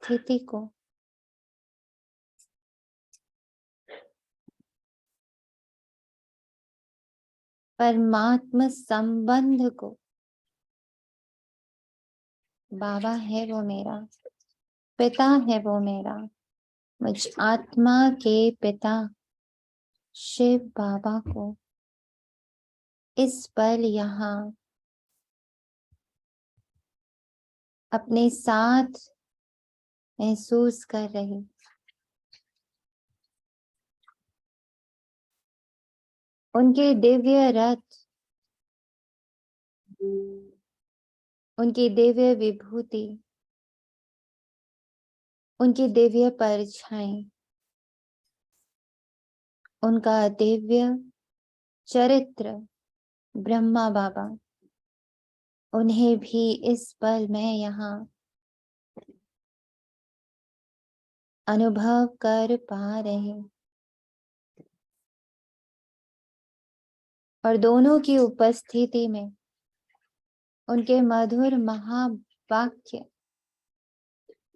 उपस्थिति को परमात्मा संबंध को, बाबा है वो मेरा, पिता है वो मेरा, मुझ आत्मा के पिता शिव बाबा को इस पल यहाँ अपने साथ महसूस कर रही। उनके दिव्य रथ, उनकी दिव्य विभूति, उनकी दिव्य परछाई, उनका दिव्य चरित्र ब्रह्मा बाबा, उन्हें भी इस पल मैं यहाँ अनुभव कर पा रहे। और दोनों की उपस्थिति में उनके मधुर महावाक्य,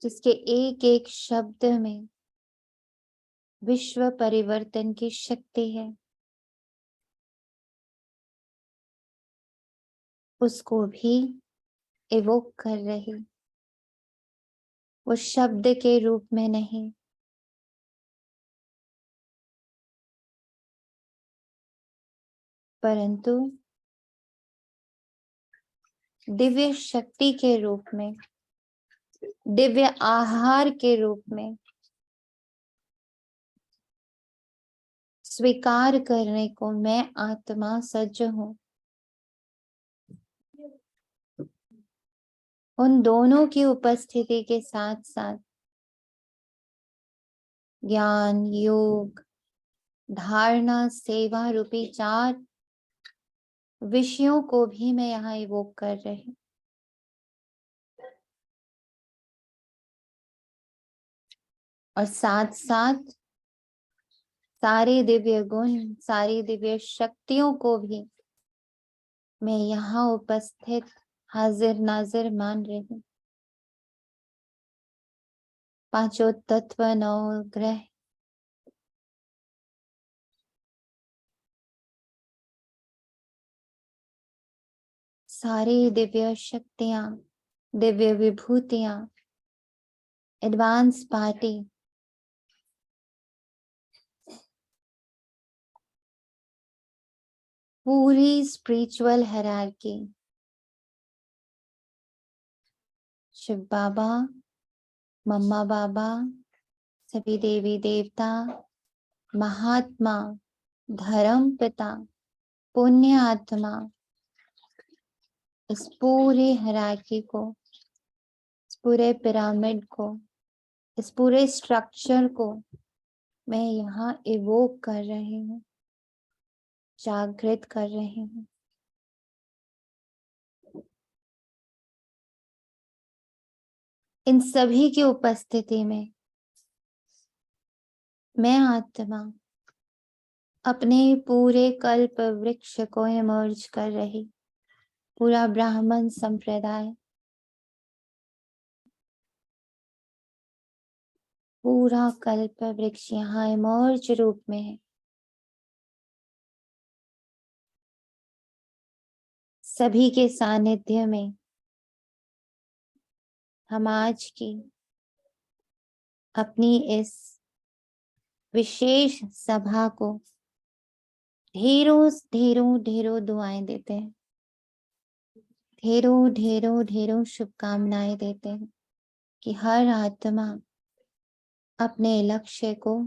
जिसके एक एक शब्द में विश्व परिवर्तन की शक्ति है, उसको भी इवोक कर रही। वो शब्द के रूप में नहीं, परंतु दिव्य शक्ति के रूप में, दिव्य आहार के रूप में स्वीकार करने को मैं आत्मा सज्ज हूं। उन दोनों की उपस्थिति के साथ साथ ज्ञान, योग, धारणा, सेवा रूपी 4 विषयों को भी मैं यहाँ इवोक कर रही। और साथ साथ सारे दिव्य गुण, सारी दिव्य शक्तियों को भी मैं यहाँ उपस्थित हाजिर नाजिर मान रही हूँ। 5 तत्व, 9 ग्रह, सारी दिव्य शक्तियां, दिव्य विभूतियां, एडवांस पार्टी, पूरी स्पिरिचुअल हायरार्की, शिव बाबा, मम्मा बाबा, सभी देवी देवता, महात्मा, धर्म पिता, पुण्य आत्मा, इस पूरे हायरार्की को, इस पूरे पिरामिड को, इस पूरे स्ट्रक्चर को मैं यहाँ इवोक कर रही हूँ, जागृत कर रही हूँ। इन सभी की उपस्थिति में मैं आत्मा अपने पूरे कल्प वृक्ष को इमर्ज कर रही, पूरा ब्राह्मण संप्रदाय, पूरा कल्प वृक्ष यहाँ इमर्ज रूप में है। सभी के सानिध्य में हम आज की अपनी इस विशेष सभा को ढेरों ढेरों ढेरों दुआएं देते हैं, ढेरों ढेरों ढेरों शुभकामनाएं देते हैं कि हर आत्मा अपने लक्ष्य को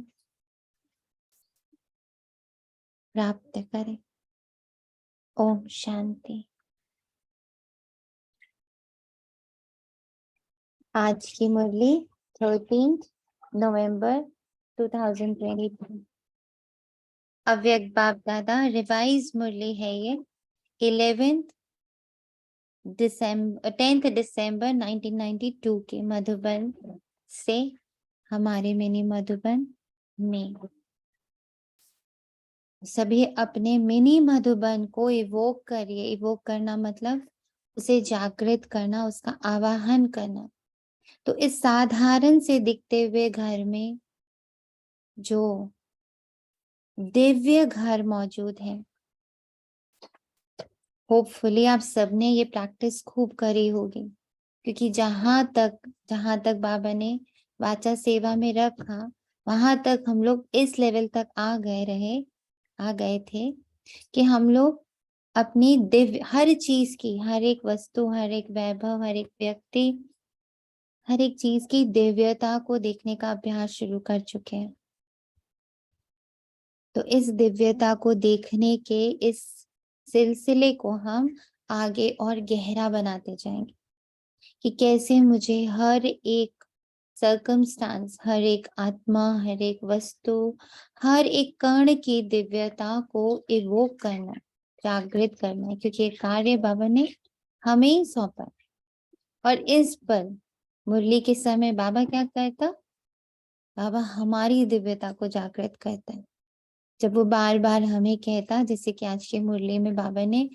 प्राप्त करे। ओम शांति। आज की मुरली 13 नवंबर 2022। अव्यक्त बाप दादा रिवाइज मुरली है ये 10 दिसंबर 1992 के मधुबन से हमारे मिनी मधुबन में। सभी अपने मिनी मधुबन को इवोक करिए। इवोक करना मतलब उसे जागृत करना, उसका आवाहन करना। तो इस साधारण से दिखते हुए घर में जो दिव्य घर मौजूद है, होपफुली आप सबने ये प्रैक्टिस खूब करी होगी, क्योंकि जहां तक बाबा ने वाचा सेवा में रखा, वहां तक हम लोग इस लेवल तक आ गए थे कि हम लोग अपनी दिव्य हर चीज की, हर एक वस्तु, हर एक वैभव, हर एक व्यक्ति, हर एक चीज की दिव्यता को देखने का अभ्यास शुरू कर चुके हैं। तो इस दिव्यता को देखने के इस सिलसिले को हम आगे और गहरा बनाते जाएंगे कि कैसे मुझे हर एक सर्कमस्टांस, हर एक आत्मा, हर एक वस्तु, हर एक कण की दिव्यता को इवोक करना, जागृत करना है, क्योंकि ये कार्य बाबा ने हमें ही सौंपा। और इस पर मुरली के समय बाबा क्या कहता? बाबा हमारी दिव्यता को जागृत करता है। जब वो बार बार हमें कहता, जैसे कि आज की मुरली में बाबा ने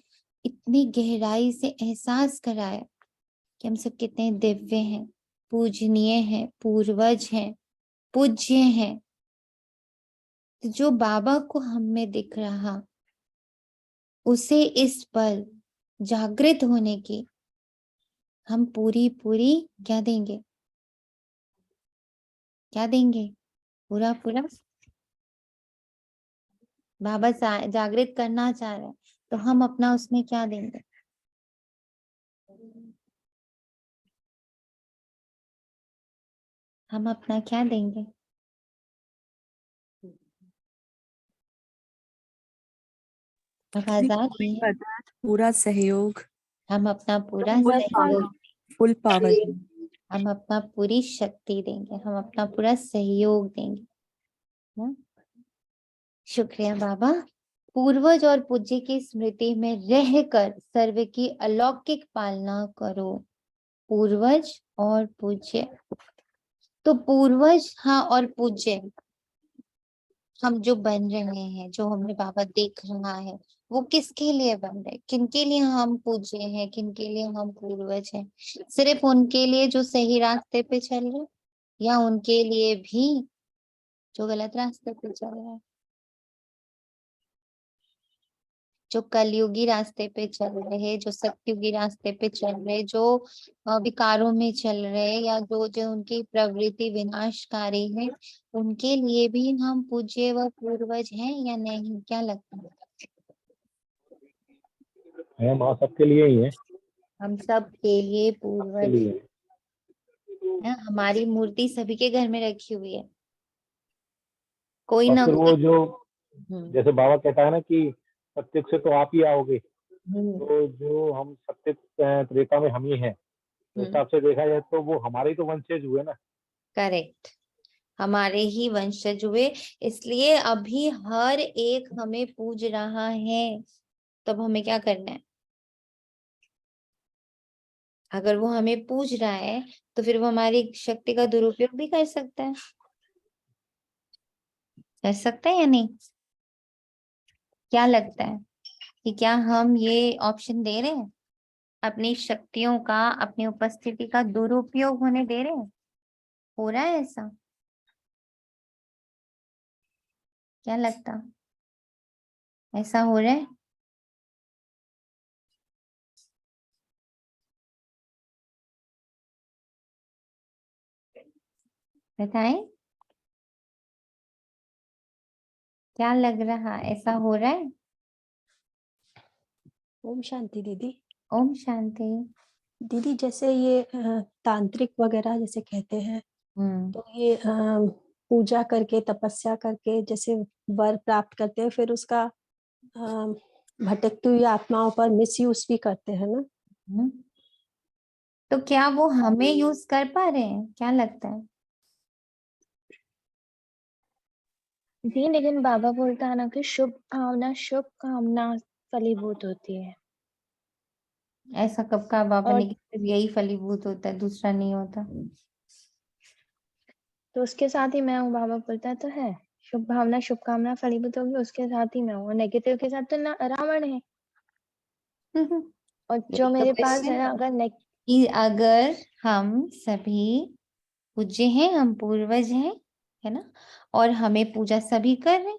इतनी गहराई से एहसास कराया कि हम सब कितने दिव्य हैं, पूजनीय हैं, पूर्वज हैं, पूज्य हैं। तो जो बाबा को हम में दिख रहा, उसे इस पर जागृत होने की हम पूरी क्या देंगे? क्या देंगे? पूरा बाबा जागृत करना चाह रहे हैं, तो हम अपना उसमें क्या देंगे? हम अपना क्या देंगे? आवाज आ रही है? पूरा सहयोग, हम अपना पूरा फुल सहयोग, फुल पावर, हम अपना पूरी शक्ति देंगे, हम अपना पूरा सहयोग देंगे ना? शुक्रिया बाबा। पूर्वज और पूज्य की स्मृति में रहकर सर्व की अलौकिक पालना करो। पूर्वज और पूज्य, तो पूर्वज हाँ और पूज्य, हम जो बन रहे हैं, जो हमें बाबा देख रहा है, वो किसके लिए बन रहे? किनके लिए हम पूज्य हैं, किनके लिए हम पूर्वज हैं? सिर्फ उनके लिए जो सही रास्ते पे चल रहे, या उनके लिए भी जो गलत रास्ते पे चल रहे हैं, जो कलयुगी रास्ते पे चल रहे, जो सत्युगी रास्ते पे चल रहे, जो विकारों में चल रहे, या जो जो उनकी प्रवृत्ति विनाशकारी है, उनके लिए भी हम पूज्य व पूर्वज हैं या नहीं? क्या लगता है? माँ सबके लिए ही है, हम सब के लिए सबके पूर्वज लिए है। हमारी मूर्ति सभी के घर में रखी हुई है, कोई और ना फिर वो कोई। जो हम्म, जैसे बाबा कहता है ना कि सत्युग से तो आप ही आओगे, हम्म, तो जो हम सत्युग त्रेता में हम ही हैं, तो हिसाब से देखा जाए तो वो हमारे ही तो वंशज हुए ना। करेक्ट, हमारे ही वंशज हुए, इसलिए अभी हर एक हमें पूज रहा है। तब हमें क्या करना है? अगर वो हमें पूज रहा है, तो फिर वो हमारी शक्ति का दुरुपयोग भी कर सकता है या नहीं? क्या लगता है कि क्या हम ये ऑप्शन दे रहे हैं? अपनी शक्तियों का, अपनी उपस्थिति का दुरुपयोग होने दे रहे हैं? हो रहा है ऐसा? क्या लगता, ऐसा हो रहा है? बताएं, क्या लग रहा, ऐसा हो रहा है? ओम शांति दीदी। ओम शांति। दीदी जैसे ये तांत्रिक वगैरह जैसे कहते हैं, तो ये पूजा करके तपस्या करके जैसे वर प्राप्त करते हैं, फिर उसका भटकती हुई आत्माओं पर मिसयूज भी करते हैं ना। हम्म। तो क्या वो हमें यूज कर पा रहे हैं? क्या लगता है? जी, लेकिन बाबा बोलता है ना कि शुभ कामना फलीभूत होती है। ऐसा कब कहा बाबा और ने कि सिर्फ यही फलीभूत होता है, दूसरा नहीं होता? तो उसके साथ ही मैं हूँ, बाबा बोलता तो है शुभ कामना फलीभूत होगी, उसके साथ ही मैं हूँ। नेगेटिव के साथ तो ना रावण है। और जो यही तो मेरे पास क्वेश्चन है ना, है कि अगर हम सभी पूज्य हैं, हम पूर्वज हैं, है ना। और हमें पूजा सभी कर रहे हैं,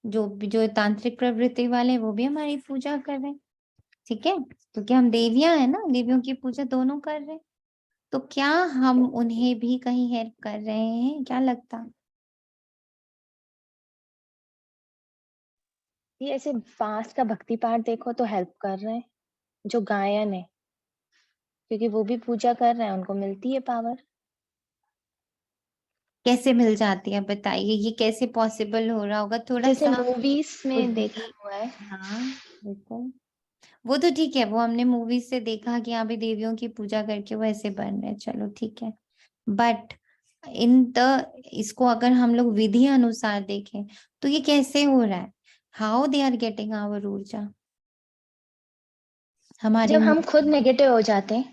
जो तांत्रिक प्रवृत्ति वाले हैं, वो भी हमारी पूजा कर रहे हैं, ठीक है, क्योंकि हम देवियां हैं ना, देवियों की पूजा दोनों कर रहे हैं। तो क्या हम उन्हें भी कहीं हेल्प कर रहे हैं, क्या लगता? ये ऐसे बांस का भक्ति पाठ देखो तो हेल्प कर रहे हैं जो गायन है, क्योंकि वो भी पूजा कर रहे हैं, उनको मिलती है पावर। कैसे मिल जाती है बताइए, ये कैसे पॉसिबल हो रहा होगा, थोड़ा जैसे सा मूवीज में देखा बुद्धि। हुआ है। हाँ बिल्कुल, वो तो ठीक है, वो हमने मूवीज से देखा कि यहाँ पे देवियों की पूजा करके वो ऐसे बन रहे हैं, चलो ठीक है। बट इन द इसको अगर हम लोग विधि अनुसार देखें तो ये कैसे हो रहा है, how they are getting our ऊर्जा, हमारे जब हम खुद नेगेटिव हो जाते हैं,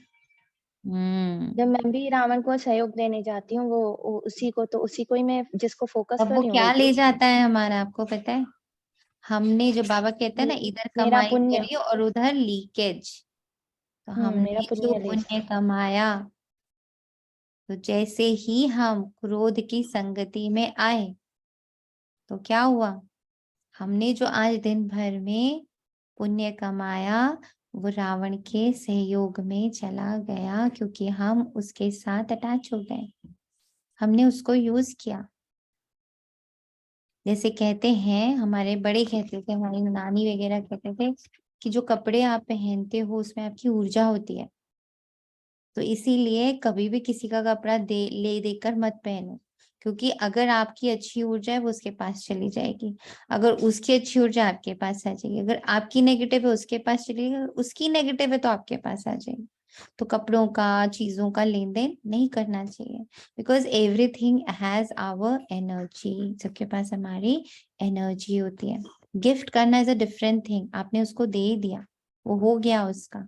जब हम्म। मैं भी रावण को सहयोग देने जाती हूँ, वो उसी को, तो उसी को ही मैं जिसको फोकस तब कर वो रही हूँ, क्या वही ले तो जाता है हमारा, आपको पता है, हमने जो बाबा कहते हैं ना, इधर मेरा कमाई पुण्य। करी और उधर लीकेज, तो मेरा हमने जो पुण्य ले पुण्य कमाया, तो जैसे ही हम क्रोध की संगति में आए तो क्या हुआ, हमने जो आज दिन भर में पुण्य कमाया वो रावण के सहयोग में चला गया, क्योंकि हम उसके साथ अटैच हो गए, हमने उसको यूज किया। जैसे कहते हैं, हमारे बड़े कहते थे, हमारी नानी वगैरह कहते थे कि जो कपड़े आप पहनते हो उसमें आपकी ऊर्जा होती है, तो इसीलिए कभी भी किसी का कपड़ा ले देकर मत पहनो, क्योंकि अगर आपकी अच्छी ऊर्जा है वो उसके पास चली जाएगी, अगर उसकी अच्छी ऊर्जा आपके पास आ जाएगी, अगर आपकी नेगेटिव है उसके पास चली जाएगी, अगर उसकी नेगेटिव है तो आपके पास आ जाएगी। तो कपड़ों का, चीजों का लेन देन नहीं करना चाहिए, because everything has our energy, सबके पास हमारी एनर्जी होती है। गिफ्ट करना इज अ डिफरेंट थिंग, आपने उसको दे दिया, वो हो गया उसका,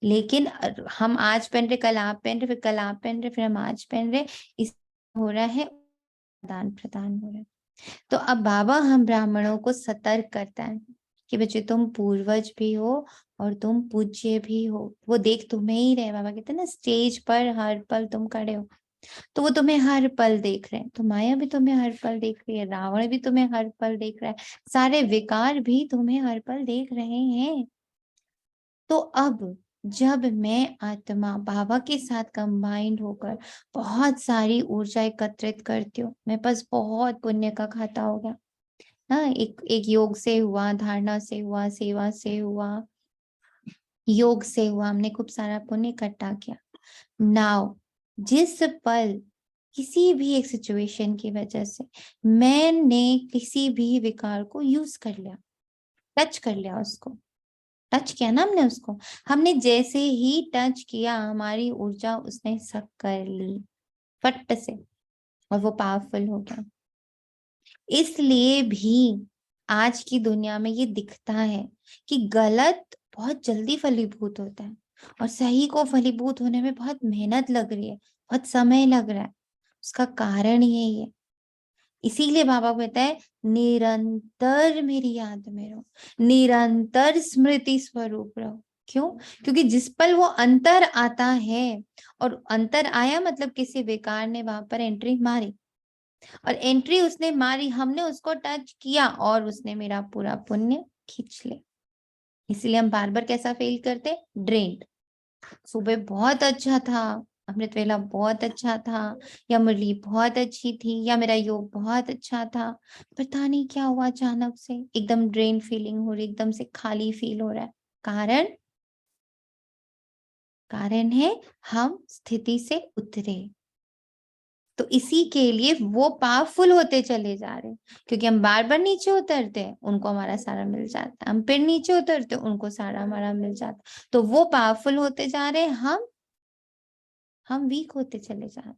लेकिन हम आज पहन रहे, कल आप पहन रहे, फिर कल आप पहन रहे, फिर हम आज पहन रहे, इस हो रहा है, आदान प्रदान हो रहा है। तो अब बाबा हम ब्राह्मणों को सतर्क करता है कि बच्चे तुम पूर्वज भी हो और तुम पूज्य भी हो, वो देख तुम्हें ही रहे, बाबा कहते हैं ना, स्टेज पर हर पल तुम खड़े हो, तो वो तुम्हें हर पल देख रहे हैं, तो माया भी तुम्हें हर पल देख रही है, रावण भी तुम्हें हर पल देख रहा है, सारे विकार भी तुम्हें हर पल देख रहे हैं। तो अब जब मैं आत्मा बाबा के साथ कंबाइंड होकर बहुत सारी ऊर्जा एकत्रित करती हूँ, मेरे पास बहुत पुण्य का खाता हो गया ना, एक एक योग से हुआ, धारणा से हुआ, सेवा से हुआ, योग से हुआ, हमने खूब सारा पुण्य इकट्ठा किया। नाउ जिस पल किसी भी एक सिचुएशन की वजह से मैंने किसी भी विकार को यूज कर लिया, टच कर लिया, उसको टच किया ना हमने उसको, हमने जैसे ही टच किया हमारी ऊर्जा उसने सक कर ली फट से, और वो पावरफुल हो गया। इसलिए भी आज की दुनिया में ये दिखता है कि गलत बहुत जल्दी फलीभूत होता है और सही को फलीभूत होने में बहुत मेहनत लग रही है, बहुत समय लग रहा है, उसका कारण यही है। इसीलिए बाबा कहता है निरंतर मेरी याद में रहो, निरंतर स्मृति स्वरूप रहो। क्यों? क्योंकि जिस पल वो अंतर आता है, और अंतर आया मतलब किसी विकार ने वहां पर एंट्री मारी, और एंट्री उसने मारी, हमने उसको टच किया और उसने मेरा पूरा पुण्य खींच लिया। इसलिए हम बार बार कैसा फील करते, ड्रेन्ड। सुबह बहुत अच्छा था, अमृत वेला बहुत अच्छा था, या मुरली बहुत अच्छी थी, या मेरा योग बहुत अच्छा था, पता नहीं क्या हुआ, अचानक से एकदम ड्रेन फीलिंग हो रही, एकदम से खाली फील हो रहा है। कारण है हम स्थिति से उतरे, तो इसी के लिए वो पावरफुल होते चले जा रहे, क्योंकि हम बार बार नीचे उतरते हैं, उनको हमारा सारा मिल जाता है, हम फिर नीचे उतरते उनको सारा हमारा मिल जाता, तो वो पावरफुल होते जा रहे, हम वीक होते चले जा रहे।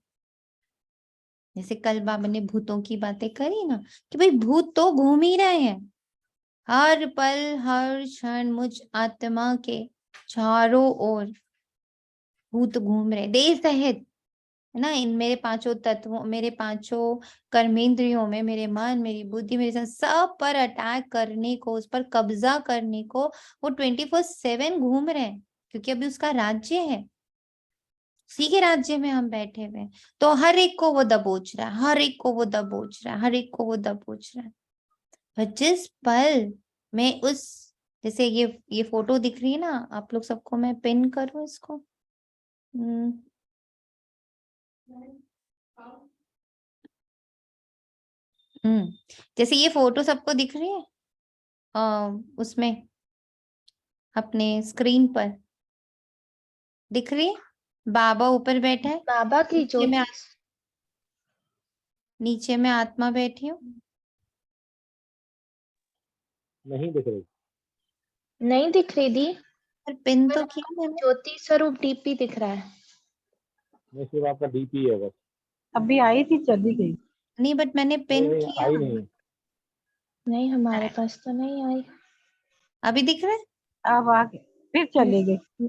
जैसे कल बाबा ने भूतों की बातें करी ना, कि भाई भूत तो घूम ही रहे हैं, हर पल हर क्षण मुझ आत्मा के चारों ओर भूत घूम रहे, देह सहित, है ना, इन मेरे पांचों तत्वों, मेरे पांचों कर्मेंद्रियों में, मेरे मन, मेरी बुद्धि, मेरे सब पर अटैक करने को, उस पर कब्जा करने को वो 24/7 घूम रहे हैं, क्योंकि अभी उसका राज्य है। उसी के राज्य में हम बैठे हुए हैं। तो हर एक को वो दबोच रहा है, हर एक को वो दबोच रहा है, हर एक को वो दबोच रहा है। पर जिस पल मैं उस, जैसे ये फोटो दिख रही है ना आप लोग सबको, मैं पिन करूं इसको। जैसे ये फोटो सबको दिख रही है उसमें अपने स्क्रीन पर दिख रही है। बाबा ऊपर बैठा है, बाबा की ज्योति नीचे में आत्मा बैठी हूँ। नहीं दिख रही, नहीं दिख रही दी, पर पिन तो किया मैंने। ज्योति स्वरूप डीपी दिख रहा है। नहीं सिर्फ आपका डीपी है बस। अभी आई थी, चली गई। नहीं बट मैंने पिन नहीं, किया। आई नहीं। नहीं हमारे पास तो नहीं आई। अभी दिख रहा है। अब आ गई, फिर चली गई।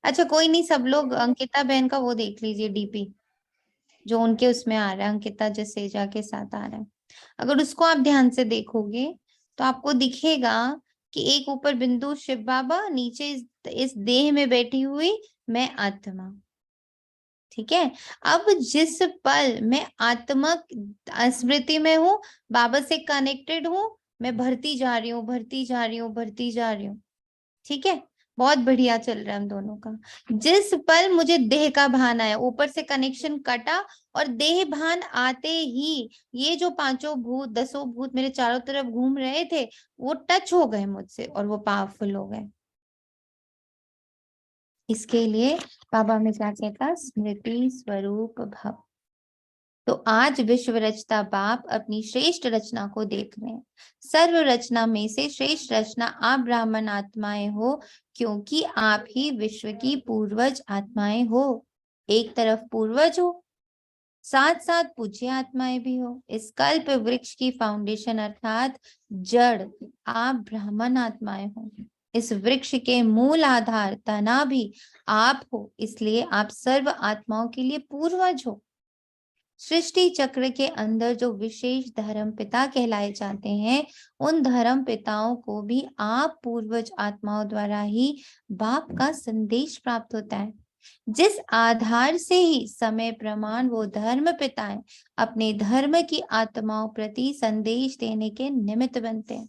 अच्छा कोई नहीं, सब लोग अंकिता बहन का वो देख लीजिए डीपी, जो उनके उसमें आ रहा है, अंकिता जसेजा के साथ आ रहा है। अगर उसको आप ध्यान से देखोगे तो आपको दिखेगा कि एक ऊपर बिंदु शिव बाबा, नीचे इस देह में बैठी हुई मैं आत्मा। ठीक है। अब जिस पल मैं आत्मक स्मृति में हूँ, बाबा से कनेक्टेड हूँ, मैं भरती जा रही हूँ, भरती जा रही हूँ, भरती जा रही हूँ। ठीक है, बहुत बढ़िया चल रहा है हम दोनों का। जिस पल मुझे देह का भान आया, ऊपर से कनेक्शन कटा और देह भान आते ही ये जो पांचों भूत, 10 भूत मेरे चारों तरफ घूम रहे थे, वो टच हो गए मुझसे और वो पावरफुल हो गए। इसके लिए बाबा हमें क्या कहता, स्मृति स्वरूप भव। तो आज विश्व रचता बाप अपनी श्रेष्ठ रचना को देख रहे हैं। सर्व रचना में से श्रेष्ठ रचना आप ब्राह्मण आत्माएं हो, क्योंकि आप ही विश्व की पूर्वज आत्माएं हो। एक तरफ पूर्वज हो, साथ साथ पूज्य आत्माएं भी हो। इस कल्प वृक्ष की फाउंडेशन अर्थात जड़ आप ब्राह्मण आत्माएं हो। इस वृक्ष के मूल आधार तना भी आप हो, इसलिए आप सर्व आत्माओं के लिए पूर्वज हो। सृष्टि चक्र के अंदर जो विशेष धर्म पिता कहलाए जाते हैं, उन धर्म पिताओं को भी आप पूर्वज आत्माओं द्वारा ही बाप का संदेश प्राप्त होता है, जिस आधार से ही समय प्रमाण वो धर्म पिताएं अपने धर्म की आत्माओं प्रति संदेश देने के निमित्त बनते हैं।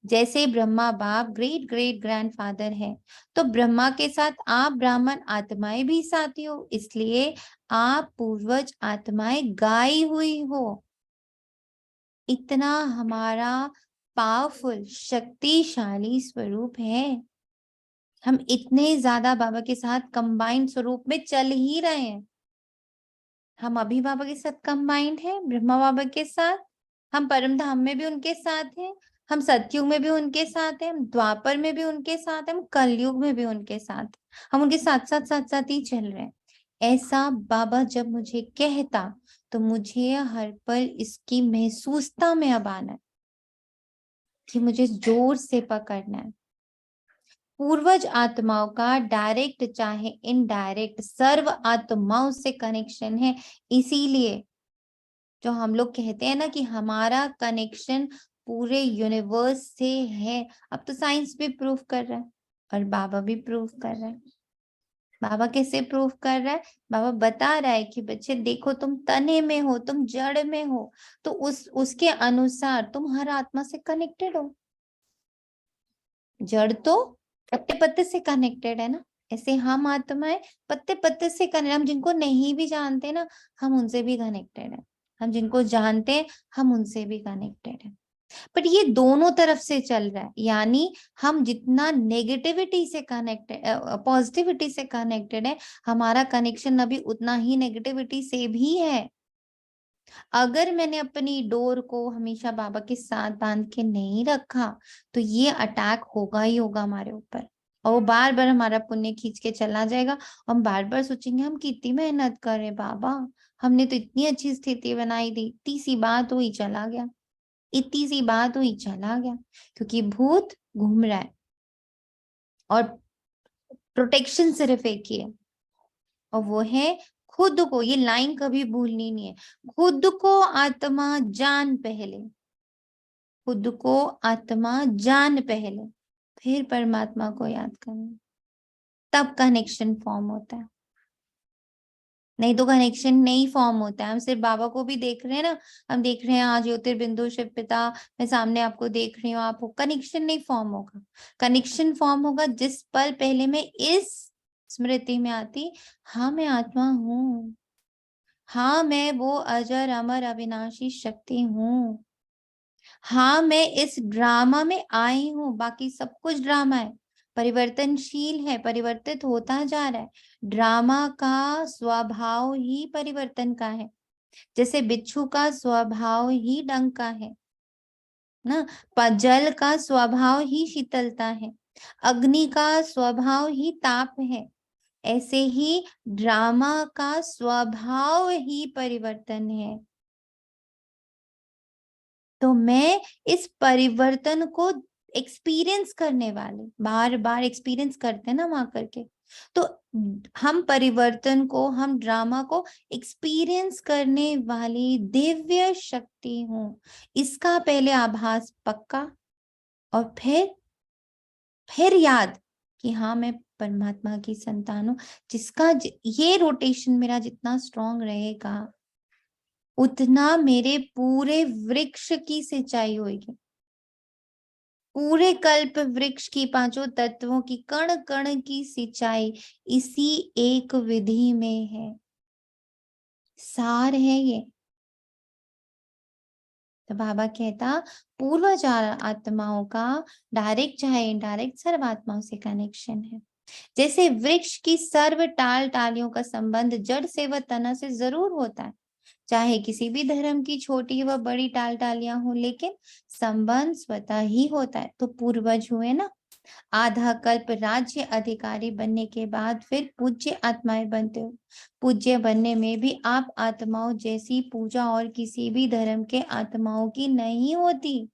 जैसे ब्रह्मा बाप ग्रेट ग्रेट ग्रैंडफादर है, तो ब्रह्मा के साथ आप ब्राह्मण आत्माएं भी साथी हो, इसलिए आप पूर्वज आत्माएं गाई हुई हो। इतना हमारा पावरफुल शक्तिशाली स्वरूप है। हम इतने ज्यादा बाबा के साथ कंबाइंड स्वरूप में चल ही रहे हैं। हम अभी बाबा के साथ कंबाइंड है, ब्रह्मा बाबा के साथ, हम परम धाम में भी उनके साथ हैं, हम सतयुग में भी उनके साथ हैं, हम द्वापर में भी उनके साथ हैं, हम कलयुग में भी उनके साथ, हम उनके साथ साथ ही चल रहे हैं। ऐसा बाबा जब मुझे कहता तो मुझे हर पल इसकी महसूसता में अब आना है कि मुझे जोर से पकड़ना है। पूर्वज आत्माओं का डायरेक्ट चाहे इनडायरेक्ट सर्व आत्माओं से कनेक्शन है। इसीलिए जो हम लोग कहते हैं ना कि हमारा कनेक्शन पूरे यूनिवर्स से है, अब तो साइंस भी प्रूव कर रहा है और बाबा भी प्रूव कर रहा है। बाबा कैसे प्रूव कर रहा है? बाबा बता रहा है कि बच्चे देखो, तुम तने में हो, तुम जड़ में हो, तो उसके अनुसार तुम हर आत्मा से कनेक्टेड हो। जड़ तो पत्ते पत्ते से कनेक्टेड है ना, ऐसे हम आत्माएं पत्ते पत्ते से कनेक्टेड। हम जिनको नहीं भी जानते ना, हम उनसे भी कनेक्टेड है। हम जिनको जानते हैं, हम उनसे भी कनेक्टेड है। बट ये दोनों तरफ से चल रहा है, यानी हम जितना नेगेटिविटी से कनेक्टेड, पॉजिटिविटी से कनेक्टेड है, हमारा कनेक्शन अभी उतना ही नेगेटिविटी से भी है। अगर मैंने अपनी डोर को हमेशा बाबा के साथ बांध के नहीं रखा, तो ये अटैक होगा ही होगा हमारे ऊपर, और वो बार बार हमारा पुण्य खींच के चला जाएगा। हम बार बार सोचेंगे हम कितनी मेहनत करें बाबा, हमने तो इतनी अच्छी स्थिति बनाई दी, इतनी सी बात हुई चला गया, इतनी सी बात हुई चला गया। क्योंकि भूत घूम रहा है और प्रोटेक्शन सिर्फ एक ही है, और वो है खुद को, ये लाइन कभी भूलनी नहीं है, खुद को आत्मा जान पहले, खुद को आत्मा जान पहले, फिर परमात्मा को याद करना। तब कनेक्शन फॉर्म होता है, नहीं तो कनेक्शन नहीं फॉर्म होता है। हम सिर्फ बाबा को भी देख रहे हैं ना, हम देख रहे हैं आज ज्योतिर्बिंदु शिव पिता, मैं सामने आपको देख रही हूँ, आपको कनेक्शन नहीं फॉर्म होगा। कनेक्शन फॉर्म होगा जिस पल पहले मैं इस स्मृति में आती, हाँ मैं आत्मा हूँ, हाँ मैं वो अजर अमर अविनाशी शक्ति हूँ, हाँ मैं इस ड्रामा में आई हूँ, बाकी सब कुछ ड्रामा है, परिवर्तनशील है, परिवर्तित होता जा रहा है। ड्रामा का स्वभाव ही परिवर्तन का है, जैसे बिच्छू का स्वभाव ही डंक का है ना, जल का स्वभाव ही शीतलता है, अग्नि का स्वभाव ही ताप है, ऐसे ही ड्रामा का स्वभाव ही परिवर्तन है। तो मैं इस परिवर्तन को एक्सपीरियंस करने वाले, बार बार एक्सपीरियंस करते हैं ना वहां करके, तो हम परिवर्तन को, हम ड्रामा को एक्सपीरियंस करने वाली दिव्य शक्ति हूं। इसका पहले आभास पक्का, और फिर याद कि हाँ मैं परमात्मा की संतान हूं, जिसका ये रोटेशन मेरा जितना स्ट्रांग रहेगा, उतना मेरे पूरे वृक्ष की सिंचाई होगी। पूरे कल्प वृक्ष की पांचों तत्वों की कण कण की सिंचाई इसी एक विधि में है, सार है ये। तो बाबा कहता पूर्वज आत्माओं का डायरेक्ट चाहे इनडायरेक्ट सर्व आत्माओं से कनेक्शन है। जैसे वृक्ष की सर्व टाल टालियों का संबंध जड़ से व तना से जरूर होता है, चाहे किसी भी धर्म की छोटी व बड़ी टाल टालियां हो, लेकिन संबंध स्वतः ही होता है। तो पूर्वज हुए ना, आधा कल्प राज्य अधिकारी बनने के बाद फिर पूज्य आत्माएं बनते हो। पूज्य बनने में भी आप आत्माओं जैसी पूजा और किसी भी धर्म के आत्माओं की नहीं होती।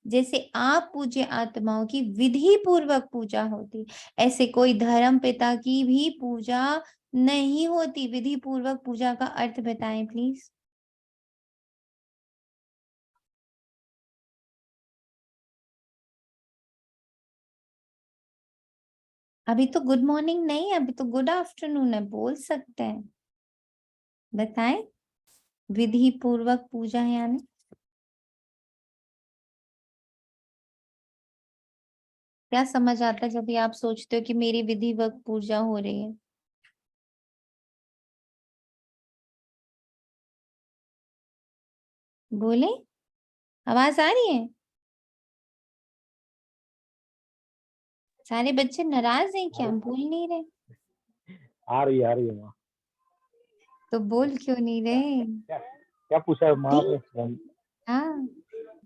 जैसे आप पूज्य आत्माओं की विधि पूर्वक पूजा होती, ऐसे कोई धर्म पिता की भी पूजा नहीं होती। विधि पूर्वक पूजा का अर्थ बताएं प्लीज। अभी तो गुड मॉर्निंग नहीं है, अभी तो गुड आफ्टरनून है, बोल सकते हैं, बताएं विधि पूर्वक पूजा यानी। क्या समझ आता है जब भी आप सोचते हो कि मेरी विधिवत पूजा हो रही है? बोले, आवाज आ रही है? सारे बच्चे नाराज हैं क्या, बोल नहीं रहे? आ रही है माँ। तो बोल क्यों नहीं रहे? क्या पूछा माँ आपने? हाँ,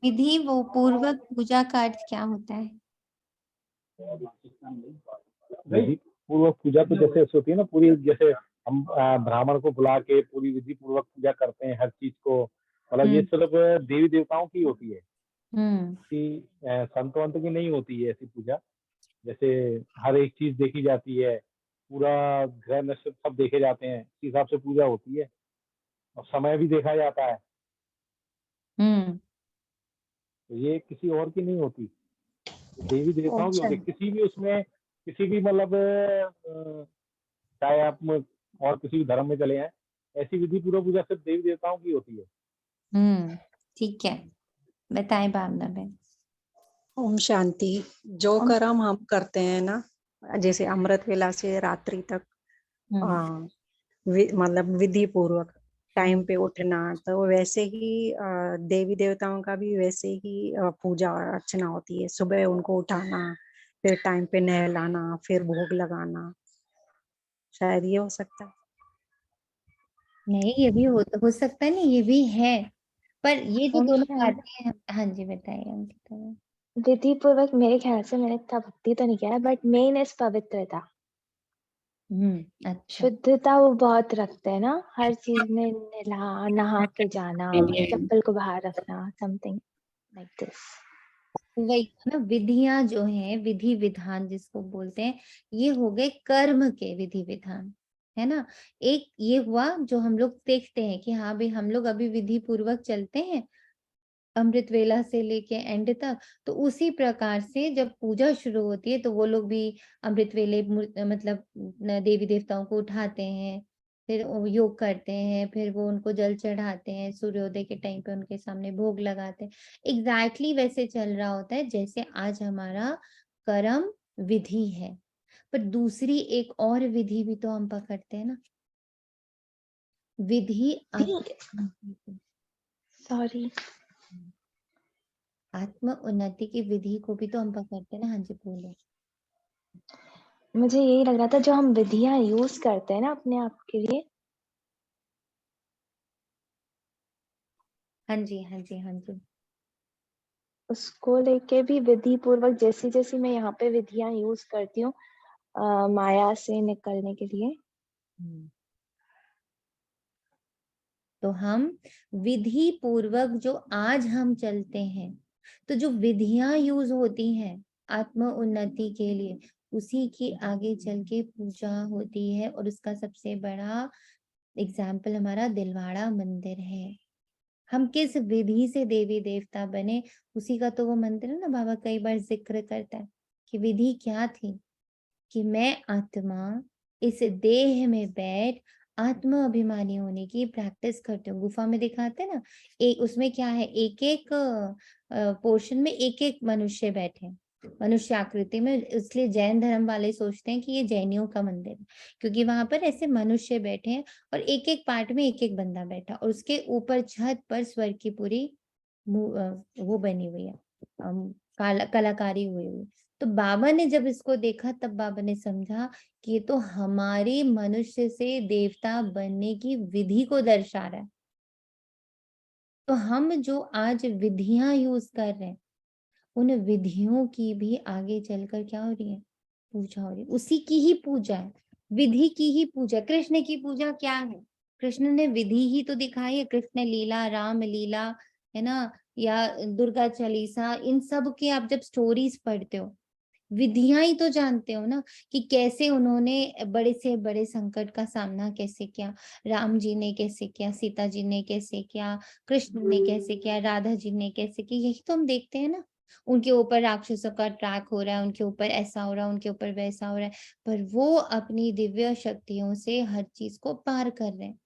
विधि वो पूर्वक पूजा का अर्थ क्या होता है? विधि पूर्वक पूजा तो जैसे होती है ना, पूरी जैसे हम ब्राह्मण को बुला के पूरी विधि पूर्वक पूजा करते हैं हर चीज को, मतलब ये सिर्फ देवी देवताओं की होती है कि संत वंत की नहीं होती है ऐसी पूजा। जैसे हर एक चीज देखी जाती है, पूरा ग्रह नक्षत्र सब देखे जाते हैं, इस हिसाब से पूजा होती है, और समय भी देखा जाता है। तो ये किसी और की नहीं होती, देवी देवताओं की होती है। किसी भी उसमें, किसी भी मतलब चाहे आप और किसी भी धर्म में चले आए, ऐसी विधि पूर्वक पूजा सिर्फ देवी देवताओं की होती है। ठीक है, बताएं भावना बहन। ओम शांति। जो कर्म हम करते हैं ना, जैसे अमृत वेला से रात्रि तक, मतलब विधि पूर्वक टाइम पे उठना, तो वैसे ही देवी देवताओं का भी वैसे ही पूजा और अर्चना होती है। सुबह उनको उठाना, फिर टाइम पे नहलाना, फिर भोग लगाना, शायद ये हो सकता है। नहीं, ये भी हो सकता है, नहीं ये भी है, पर ये जो दोनों बातें हैं। हाँ जी बताइए अंकिता। विधि पूर्वक मेरे ख्याल से मैंने इतना भक्ति तो नहीं किया, बट मेन इज पवित्रता। अच्छा। शुद्धता वो बहुत रखते हैं ना, हर चीज में नहा के जाना, चप्पल को बाहर रखना, समथिंग लाइक दिस। वही ना, विधियां जो हैं, विधि विधान जिसको बोलते हैं, ये हो गए कर्म के विधि विधान, है ना। एक ये हुआ जो हम लोग देखते हैं कि हाँ भाई हम लोग अभी विधि पूर्वक चलते हैं, अमृत वेला से लेके एंड तक। तो उसी प्रकार से जब पूजा शुरू होती है तो वो लोग भी अमृत वेले मतलब देवी देवताओं को उठाते हैं, फिर वो योग करते हैं, फिर वो उनको जल चढ़ाते हैं, सूर्योदय के टाइम पे उनके सामने भोग लगाते हैं। एग्जैक्टली वैसे चल रहा होता है जैसे आज हमारा कर्म विधि है। पर दूसरी एक और विधि भी तो हम पकड़ते हैं ना, विधि सॉरी, आत्म उन्नति की विधि को भी तो हम पकड़ते हैं ना। हाँ जी बोलो। मुझे यही लग रहा था, जो हम विधियां यूज करते हैं ना अपने आप के लिए, हाँ जी हाँ जी हाँ जी। उसको लेके भी विधि पूर्वक, जैसी जैसी मैं यहाँ पे विधियां यूज करती हूँ माया से निकलने के लिए, तो हम विधि पूर्वक जो आज हम चलते हैं, तो जो विधियां यूज होती हैं आत्म उन्नति के लिए, उसी की आगे चल के पूजा होती है। और उसका सबसे बड़ा एग्जाम्पल हमारा दिलवाड़ा मंदिर है। हम किस विधि से देवी देवता बने, उसी का तो वो मंदिर है ना। बाबा कई बार जिक्र करता है कि विधि क्या थी, कि मैं आत्मा इस देह में बैठ आत्म अभिमानी होने की प्रैक्टिस करते हो। गुफा में दिखाते हैं ना, एक उसमें क्या है, एक एक पोर्शन में एक एक मनुष्य बैठे, मनुष्य आकृति में। इसलिए जैन धर्म वाले सोचते हैं कि ये जैनियों का मंदिर है, क्योंकि वहां पर ऐसे मनुष्य बैठे हैं और एक एक पार्ट में एक एक बंदा बैठा, और उसके ऊपर छत पर स्वर्ग की पूरी वो बनी हुई है, कलाकारी हुई हुई। तो बाबा ने जब इसको देखा तब बाबा ने समझा कि ये तो हमारी मनुष्य से देवता बनने की विधि को दर्शा रहा है। तो हम जो आज विधियां यूज कर रहे हैं, उन विधियों की भी आगे चलकर क्या हो रही है, पूजा हो रही है। उसी की ही पूजा है, विधि की ही पूजा। कृष्ण की पूजा क्या है, कृष्ण ने विधि ही तो दिखाई है। कृष्ण लीला, राम लीला, है ना, या दुर्गा चालीसा, इन सब के आप जब स्टोरीज पढ़ते हो, विधियां ही तो जानते हो ना, कि कैसे उन्होंने बड़े से बड़े संकट का सामना कैसे किया। राम जी ने कैसे किया, सीता जी ने कैसे किया, कृष्ण ने कैसे किया, राधा जी ने कैसे किया, यही तो हम देखते हैं ना। उनके ऊपर राक्षसों का ट्रैक हो रहा है, उनके ऊपर ऐसा हो रहा है, उनके ऊपर वैसा हो रहा है, पर वो अपनी दिव्य शक्तियों से हर चीज को पार कर रहे हैं।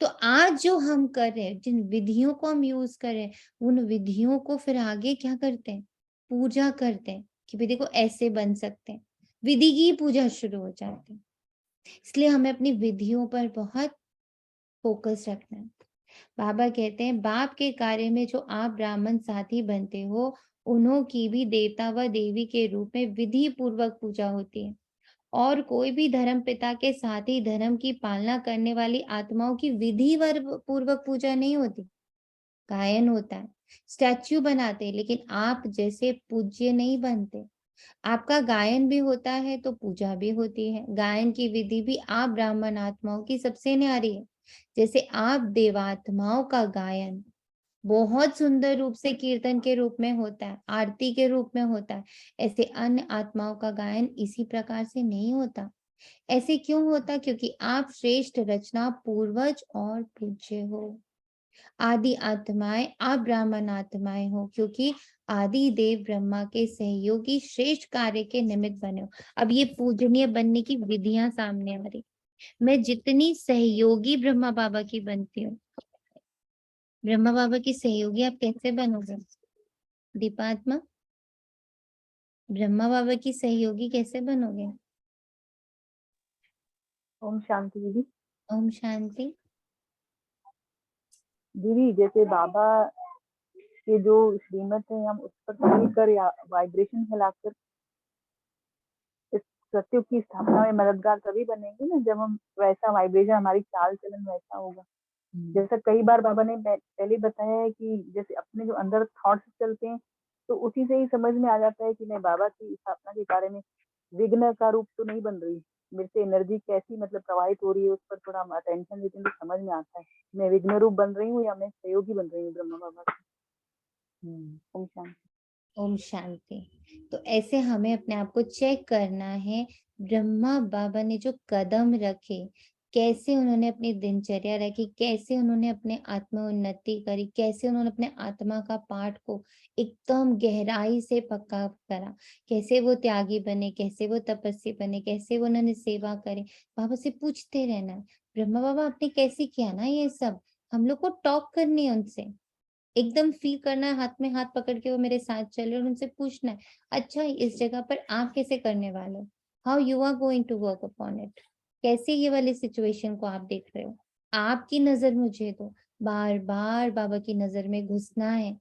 तो आज जो हम कर रहे हैं, जिन विधियों को हम यूज कर रहे हैं, उन विधियों को फिर आगे क्या करते हैं, पूजा करते हैं, कि भाई देखो ऐसे बन सकते हैं। विधि की पूजा शुरू हो जाती है। इसलिए हमें अपनी विधियों पर बहुत फोकस रखना है। बाबा कहते हैं, बाप के कार्य में जो आप ब्राह्मण साथी बनते हो, उन्हों की भी देवता व देवी के रूप में विधि पूर्वक पूजा होती है। और कोई भी धर्म पिता के साथ ही धर्म की पालना करने वाली आत्माओं की विधि पूर्वक पूजा नहीं होती। गायन होता है, स्टैच्यू बनाते हैं, लेकिन आप जैसे पूज्य नहीं बनते। आपका गायन भी होता है तो पूजा भी होती है। गायन की विधि भी आप ब्राह्मण आत्माओं की सबसे न्यारी है। जैसे आप देवात्माओं का गायन बहुत सुंदर रूप से कीर्तन के रूप में होता है, आरती के रूप में होता है, ऐसे अन्य आत्माओं का गायन इसी प्रकार से नहीं होता। ऐसे क्यों होता, क्योंकि आप श्रेष्ठ रचना पूर्वज और पूज्य हो। आदि आत्माएं आप ब्राह्मण आत्माएं हो, क्योंकि आदि देव ब्रह्मा के सहयोगी श्रेष्ठ कार्य के निमित्त बने हो। अब ये पूजनीय बनने की विधियां सामने आ रही। मैं जितनी सहयोगी ब्रह्मा बाबा की बनती हूँ, ब्रह्मा बाबा की सहयोगी आप कैसे बनोगे दीपात्मा, ब्रह्मा बाबा की सहयोगी कैसे बनोगे। ओम शांति दीदी। ओम शांति। दीदी जैसे बाबा के जो श्रीमत है, हम उस पर चलकर या वाइब्रेशन फैलाकर इस सत्युग की स्थापना में मददगार तभी बनेंगे ना, जब हम वैसा वाइब्रेशन, हमारी चाल चलन वैसा होगा। जैसा कई बार बाबा ने पहले बताया है कि जैसे अपने जो अंदर थॉट्स चलते हैं, तो उसी से ही समझ में आ जाता है कि मैं बाबा की स्थापना के कार्य में विघ्न का रूप तो नहीं बन रही। मेरे से एनर्जी कैसी मतलब प्रवाहित हो रही है, उस पर थोड़ा हम अटेंशन देते हैं तो समझ में आता है मैं विघ्न रूप बन रही हूँ या मैं सहयोगी बन रही हूँ ब्रह्मा बाबा की। ओम शांति। ओम शांति। तो ऐसे हमें अपने आप को चेक करना है। ब्रह्मा बाबा ने जो कदम रखे, कैसे उन्होंने अपनी दिनचर्या रखी, कैसे उन्होंने अपने आत्मोन्नति करी, कैसे उन्होंने अपने आत्मा का पाठ को एकदम गहराई से पक्का करा, कैसे वो त्यागी बने, कैसे वो तपस्वी बने, कैसे वो उन्होंने सेवा करे। बाबा से पूछते रहना है, ब्रह्मा बाबा आपने कैसे किया ना ये सब। हम लोग को टॉक करनी है उनसे, एकदम फील करना है, हाथ में हाथ पकड़ के वो मेरे साथ चले और उनसे पूछना है, अच्छा इस जगह पर आप कैसे करने वाले हो, how you are going to work upon it, कैसे ये वाली सिचुएशन को आप देख रहे हो, आपकी नजर मुझे दो। बार बार बाबा की नजर में घुसना है,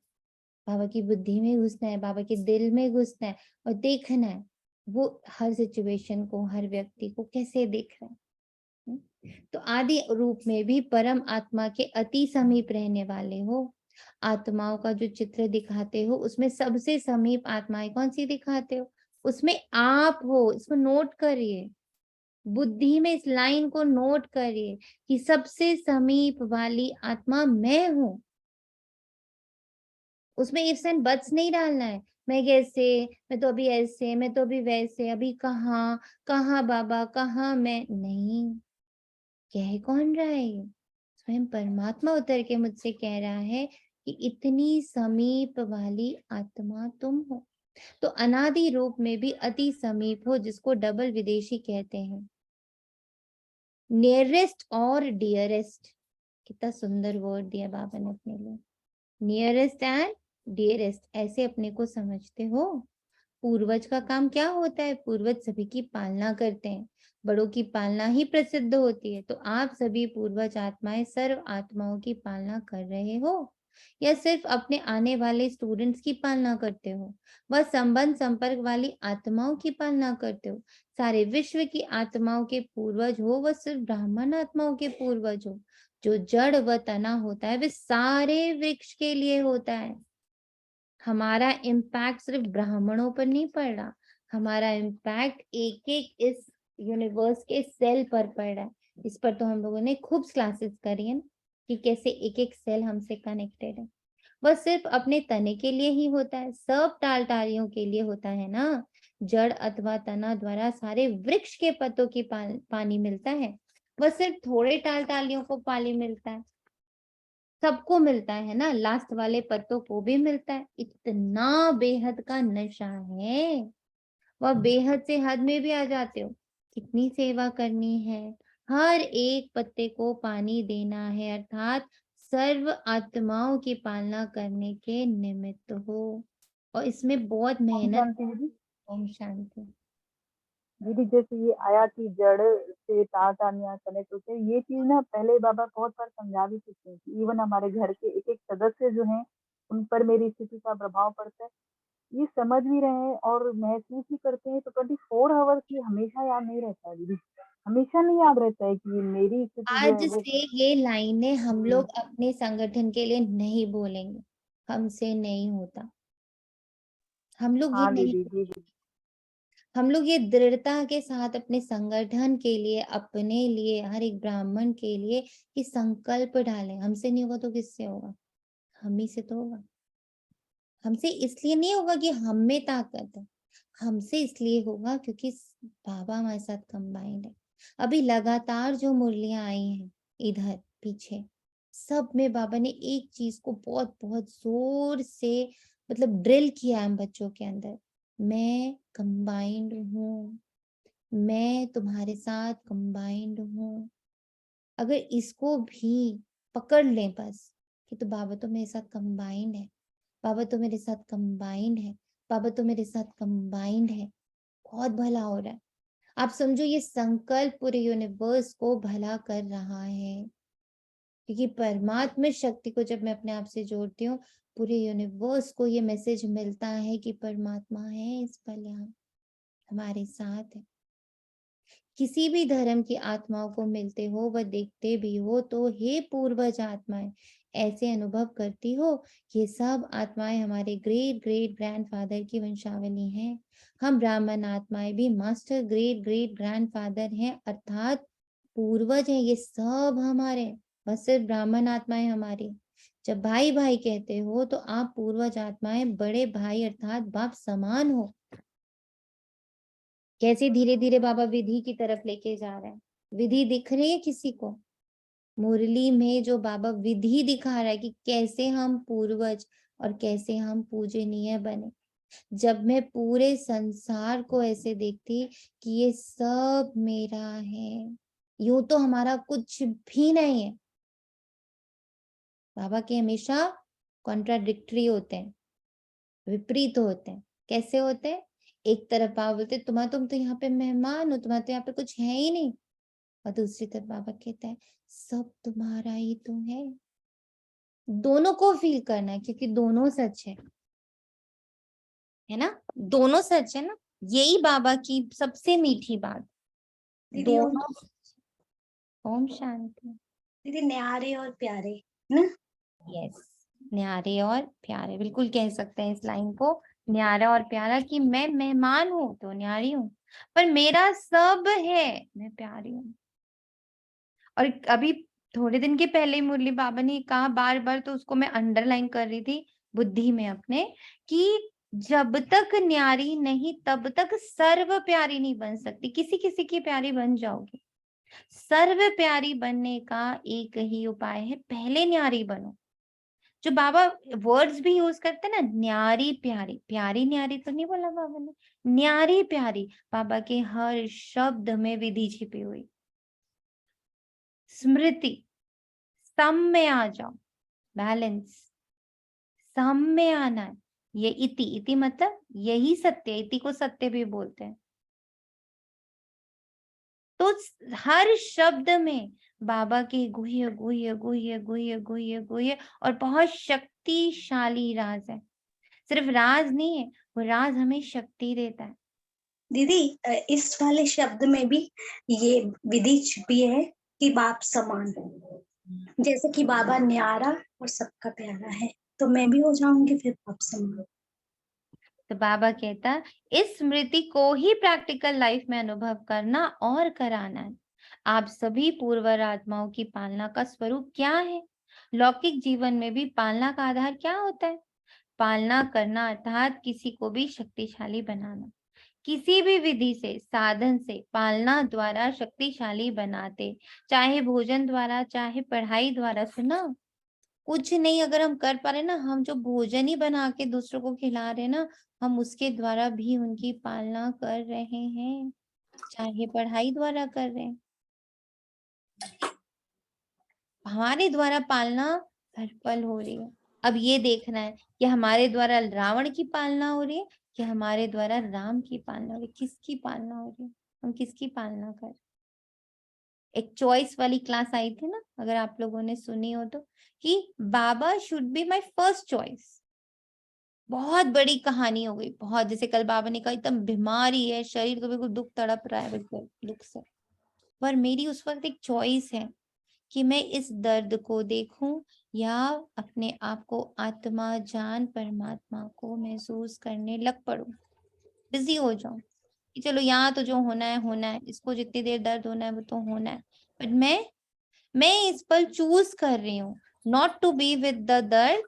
बाबा की बुद्धि में घुसना है, बाबा के दिल में घुसना है और देखना है वो हर सिचुएशन को, हर व्यक्ति को कैसे देख रहा है। तो आदि रूप में भी परम आत्मा के अति समीप रहने वाले हो। आत्माओं का जो चित्र दिखाते हो उसमें सबसे समीप आत्माएं कौन सी दिखाते हो, उसमें आप हो। इसको नोट करिए, बुद्धि में इस लाइन को नोट करिए कि सबसे समीप वाली आत्मा मैं हूं। उसमें इफ्स एंड बट्स नहीं डालना है, मैं कैसे, मैं तो अभी ऐसे, मैं तो अभी वैसे, अभी कहाँ कहाँ बाबा, कहाँ मैं, नहीं। कह कौन रहा है ये, स्वयं परमात्मा उतर के मुझसे कह रहा है कि इतनी समीप वाली आत्मा तुम हो। तो अनादि रूप में भी अति समीप हो, जिसको डबल विदेशी कहते हैं, नियरेस्ट और डियरेस्ट। कितना सुंदर वर्ड दिया बाबा ने अपने लिए, नियरेस्ट एंड डियरेस्ट, ऐसे अपने को समझते हो। पूर्वज का काम क्या होता है, पूर्वज सभी की पालना करते हैं, बड़ों की पालना ही प्रसिद्ध होती है। तो आप सभी पूर्वज आत्माएं सर्व आत्माओं की पालना कर रहे हो या सिर्फ अपने आने वाले स्टूडेंट्स की पालना करते हो, वह संबंध संपर्क वाली आत्माओं की पालना करते हो। सारे विश्व की आत्माओं के पूर्वज हो, वह सिर्फ ब्राह्मण आत्माओं के पूर्वज हो। जो जड़ व तना होता है वह सारे वृक्ष के लिए होता है। हमारा इम्पैक्ट सिर्फ ब्राह्मणों पर नहीं पड़ रहा, हमारा इम्पैक्ट एक एक इस यूनिवर्स के सेल पर पड़ रहा है। इस पर तो हम लोगों ने खूब क्लासेस करी है कि कैसे एक एक सेल हमसे कनेक्टेड है। वह सिर्फ अपने तने के लिए ही होता है, सब टाल टालियों के लिए होता है ना। जड़ अथवा तना द्वारा सारे वृक्ष के पत्तों की पानी मिलता है, वह सिर्फ थोड़े टाल टालियों को पानी मिलता है, सबको मिलता है ना, लास्ट वाले पत्तों को भी मिलता है। इतना बेहद का नशा है, वह बेहद से हद में भी आ जाते हो। कितनी सेवा करनी है, हर एक पत्ते को पानी देना है, अर्थात सर्व आत्माओं की पालना करने के निमित्त हो। और इसमें बहुत ओम मेहनत। शांति दीदी। ओम शांति। दीदी जैसे ये आया कि जड़ से तार तानिया कनेक्ट होते हैं, ये चीज ना पहले बाबा बहुत बार समझा भी चुके हैं। इवन हमारे घर के एक एक सदस्य जो हैं उन पर मेरी स्थिति का प्रभाव पड़ता है, ये समझ भी रहे हैं और महसूस भी करते हैं। तो 24 आवर्स ये हमेशा याद नहीं रहता है दीदी, हमेशा नहीं याद रहता है कि मेरी स्थिति जो आज है वो। से ये लाइनें हम लोग अपने संगठन के लिए नहीं बोलेंगे, हमसे नहीं होता, हम लोग ये हाँ नहीं, दीदी जी जी। हम लोग ये दृढ़ता के साथ अपने संगठन के लिए, अपने लिए, हर एक ब्राह्मण के लिए ये संकल्प डालें। हमसे नहीं होगा तो किससे होगा, हम ही से तो होगा। हमसे इसलिए नहीं होगा कि हम में ताकत है, हमसे इसलिए होगा क्योंकि बाबा हमारे साथ कंबाइंड है। अभी लगातार जो मुरलियां आई हैं इधर पीछे, सब में बाबा ने एक चीज को बहुत बहुत जोर से मतलब ड्रिल किया है बच्चों के अंदर, मैं कंबाइंड हूँ, मैं तुम्हारे साथ कंबाइंड हूँ। अगर इसको भी पकड़ लें बस कि तो बाबा तो मेरे साथ कंबाइंड है, बाबा तो मेरे साथ कंबाइंड है, बाबा तो मेरे साथ कंबाइंड है, बहुत भला हो रहा है। आप समझो ये संकल्प पूरे यूनिवर्स को भला कर रहा है, क्योंकि परमात्मा शक्ति को जब मैं अपने आप से जोड़ती हूँ, पूरे यूनिवर्स को ये मैसेज मिलता है कि परमात्मा है इस पल यहाँ हमारे साथ है। किसी भी धर्म की आत्माओं को मिलते हो, वह देखते भी हो तो हे पूर्वज आत्माएं ऐसे अनुभव करती हो, ये सब आत्माएं हमारे ग्रेट ग्रेट ग्रैंडफादर की वंशावली हैं। हम ब्राह्मण आत्माएं भी मास्टर ग्रेट ग्रेट ग्रैंडफादर हैं, अर्थात पूर्वज हैं। ये सब हमारे, बस सिर्फ ब्राह्मण आत्माएं हमारी। जब भाई भाई कहते हो तो आप पूर्वज आत्माएं बड़े भाई अर्थात बाप समान हो। कैसे धीरे धीरे बाबा विधि की तरफ लेके जा रहे हैं, विधि दिख रही है किसी को? मुरली में जो बाबा विधि दिखा रहा है कि कैसे हम पूर्वज और कैसे हम पूजनीय बने। जब मैं पूरे संसार को ऐसे देखती कि ये सब मेरा है, यूं तो हमारा कुछ भी नहीं है। बाबा के हमेशा कॉन्ट्राडिक्टरी होते हैं, विपरीत होते हैं। कैसे होते हैं? एक तरफ बाबा बोलते तुम तो यहाँ पे मेहमान हो, तुम्हारा तो यहाँ पे कुछ है ही नहीं, और दूसरी तरफ बाबा कहता है सब तुम्हारा ही तो है। दोनों को फील करना है क्योंकि दोनों सच है ना, दोनों सच है ना। यही बाबा की सबसे मीठी बात, दीदी दोनों। ओम शांति। दीदी न्यारे और प्यारे ना। यस, न्यारे और प्यारे, बिल्कुल कह सकते हैं इस लाइन को, न्यारा और प्यारा, कि मैं मेहमान हूँ तो न्यारी हूँ, पर मेरा सब है, मैं प्यारी हूँ। और अभी थोड़े दिन के पहले ही मुरली बाबा ने कहा बार बार, तो उसको मैं अंडरलाइन कर रही थी बुद्धि में अपने, कि जब तक न्यारी नहीं तब तक सर्व प्यारी नहीं बन सकती। किसी किसी की प्यारी बन जाओगी। सर्व प्यारी बनने का एक ही उपाय है, पहले न्यारी बनो। जो बाबा वर्ड्स भी यूज करते हैं ना, न्यारी प्यारी, प्यारी न्यारी तो नहीं बोला बाबा ने, न्यारी प्यारी। बाबा के हर शब्द में विधि छिपी हुई। स्मृति, सम में आ जाओ, बैलेंस, सम में आना है। ये इति, इति मतलब यही सत्य, इति को सत्य भी बोलते हैं। तो हर शब्द में बाबा के गुह्य गुह्य गुह्य गुह्य गुह्य गुह्य और बहुत शक्तिशाली राज है। सिर्फ राज नहीं है, वो राज हमें शक्ति देता है। दीदी इस वाले शब्द में भी ये विधि छिपी है कि बाप समान, जैसे कि बाबा न्यारा और सबका प्यारा है, तो मैं भी हो जाऊंगी फिर बाप समान। तो बाबा कहता इस स्मृति को ही प्रैक्टिकल लाइफ में अनुभव करना और कराना है। आप सभी पूर्वर आत्माओं की पालना का स्वरूप क्या है? लौकिक जीवन में भी पालना का आधार क्या होता है? पालना करना अर्थात किसी को भी शक्तिशाली बनाना। किसी भी विधि से, साधन से पालना द्वारा शक्तिशाली बनाते, चाहे भोजन द्वारा, चाहे पढ़ाई द्वारा। सुना, कुछ नहीं अगर हम कर पा रहे ना, हम जो भोजन ही बना के दूसरों को खिला रहे ना, हम उसके द्वारा भी उनकी पालना कर रहे हैं, चाहे पढ़ाई द्वारा कर रहे हैं। हमारे द्वारा पालना हर पल हो रही है। अब ये देखना है कि हमारे द्वारा रावण की पालना हो रही है कि हमारे द्वारा राम की पालना हो रही है। किसकी पालना हो रही है? हम किसकी पालना कर? एक चॉइस वाली क्लास आई थी ना, अगर आप लोगों ने सुनी हो तो, कि Baba should be my first choice. बहुत बड़ी कहानी हो गई, बहुत। जैसे कल बाबा ने कहा एकदम बीमारी है, शरीर को बिल्कुल दुख तड़प रहा है, बिल्कुल दुख से, पर मेरी उस वक्त एक चॉइस है कि मैं इस दर्द को देखूं या अपने आप को आत्मा जान परमात्मा को महसूस करने लग पड़ूं, बिजी हो जाऊं कि चलो यहाँ तो जो होना है, इसको जितनी देर दर्द होना है वो तो होना है, बट मैं इस पर चूज कर रही हूँ not to be with the dard,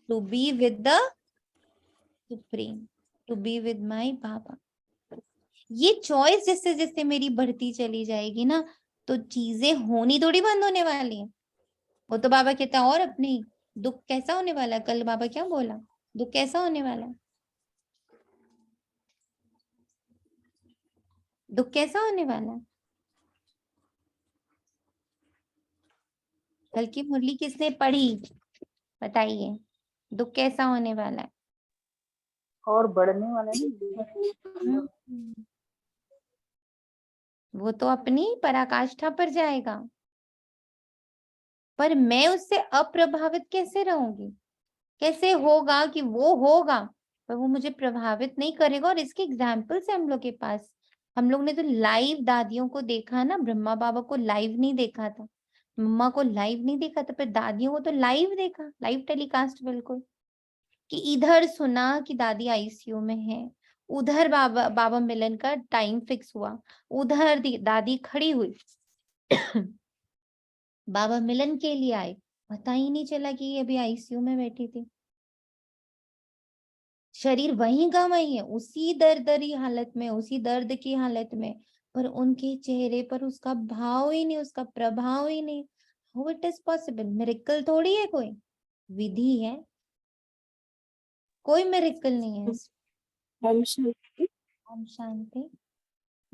to be with the supreme, to be with my Baba. ये चॉइस जैसे जैसे मेरी बढ़ती चली जाएगी ना, तो चीजें होनी थोड़ी बंद होने वाली है। वो तो बाबा कहता है और अपने दुख कैसा होने वाला है। कल बाबा क्या बोला? दुख कैसा होने वाला है? दुख कैसा होने वाला है? कल की मुरली किसने पढ़ी बताइए? दुख कैसा होने वाला है? और बढ़ने वाला है। वो तो अपनी पराकाष्ठा पर जाएगा, पर मैं उससे अप्रभावित कैसे रहूंगी? कैसे होगा कि वो होगा पर वो मुझे प्रभावित नहीं करेगा? और इसके एग्जाम्पल्स है हम लोग के पास। हम लोग ने तो लाइव दादियों को देखा ना, ब्रह्मा बाबा को लाइव नहीं देखा था, मम्मा को लाइव नहीं देखा था, पर दादियों को तो लाइव देखा, लाइव टेलीकास्ट बिल्कुल। कि इधर सुना कि दादी आईसीयू में है, उधर बाबा मिलन का टाइम फिक्स हुआ, उधर दादी खड़ी हुई बाबा मिलन के लिए आए, पता ही नहीं चला कि ये अभी आईसीयू में बैठी थी। शरीर वहीं का वहीं है, उसी दर्दरी हालत में, उसी दर्द की हालत में, पर उनके चेहरे पर उसका भाव ही नहीं, उसका प्रभाव ही नहीं। How it is possible? Miracle थोड़ी है, कोई विधि है, कोई मिरेकल नहीं है इसमें। ओम शांति। ओम शांति।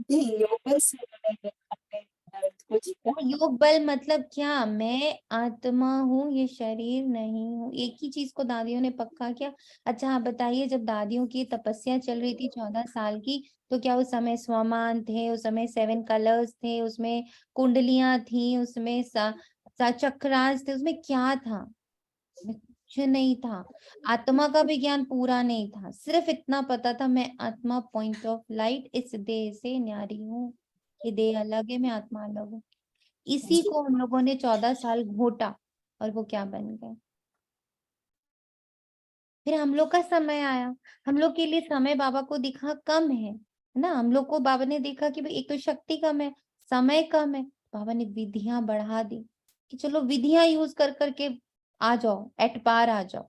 जी, योग बल से मैंने अपने दर्द को जीता। योग बल मतलब क्या? मैं आत्मा हूँ, ये शरीर नहीं हूँ। एक ही चीज को दादियों ने पक्का किया। अच्छा आप बताइए, जब दादियों की तपस्या चल रही थी 14 साल की, तो क्या उस समय स्वमान थे, उस समय 7 कलर्स थे, उसमें कुंडलियां थी, उसमें चक्रास थे, उसमें क्या था? उसमें कुछ नहीं था। आत्मा का भी ज्ञान पूरा नहीं था, सिर्फ इतना पता था मैं आत्मा, पॉइंट ऑफ लाइट, इस देह से न्यारी हूँ, ये देह अलग है, मैं आत्मा अलग हूँ। इसी को हम लोगों ने 14 साल घोटा और वो क्या बन गए। फिर हम लोग का समय आया, हम लोग के लिए समय बाबा को दिखा कम है ना। हम लोग को बाबा ने देखा कि भाई एक तो शक्ति कम है, समय कम है, बाबा ने विधियां बढ़ा दी कि चलो विधियां यूज कर करके आ जाओ, एट पार आ जाओ।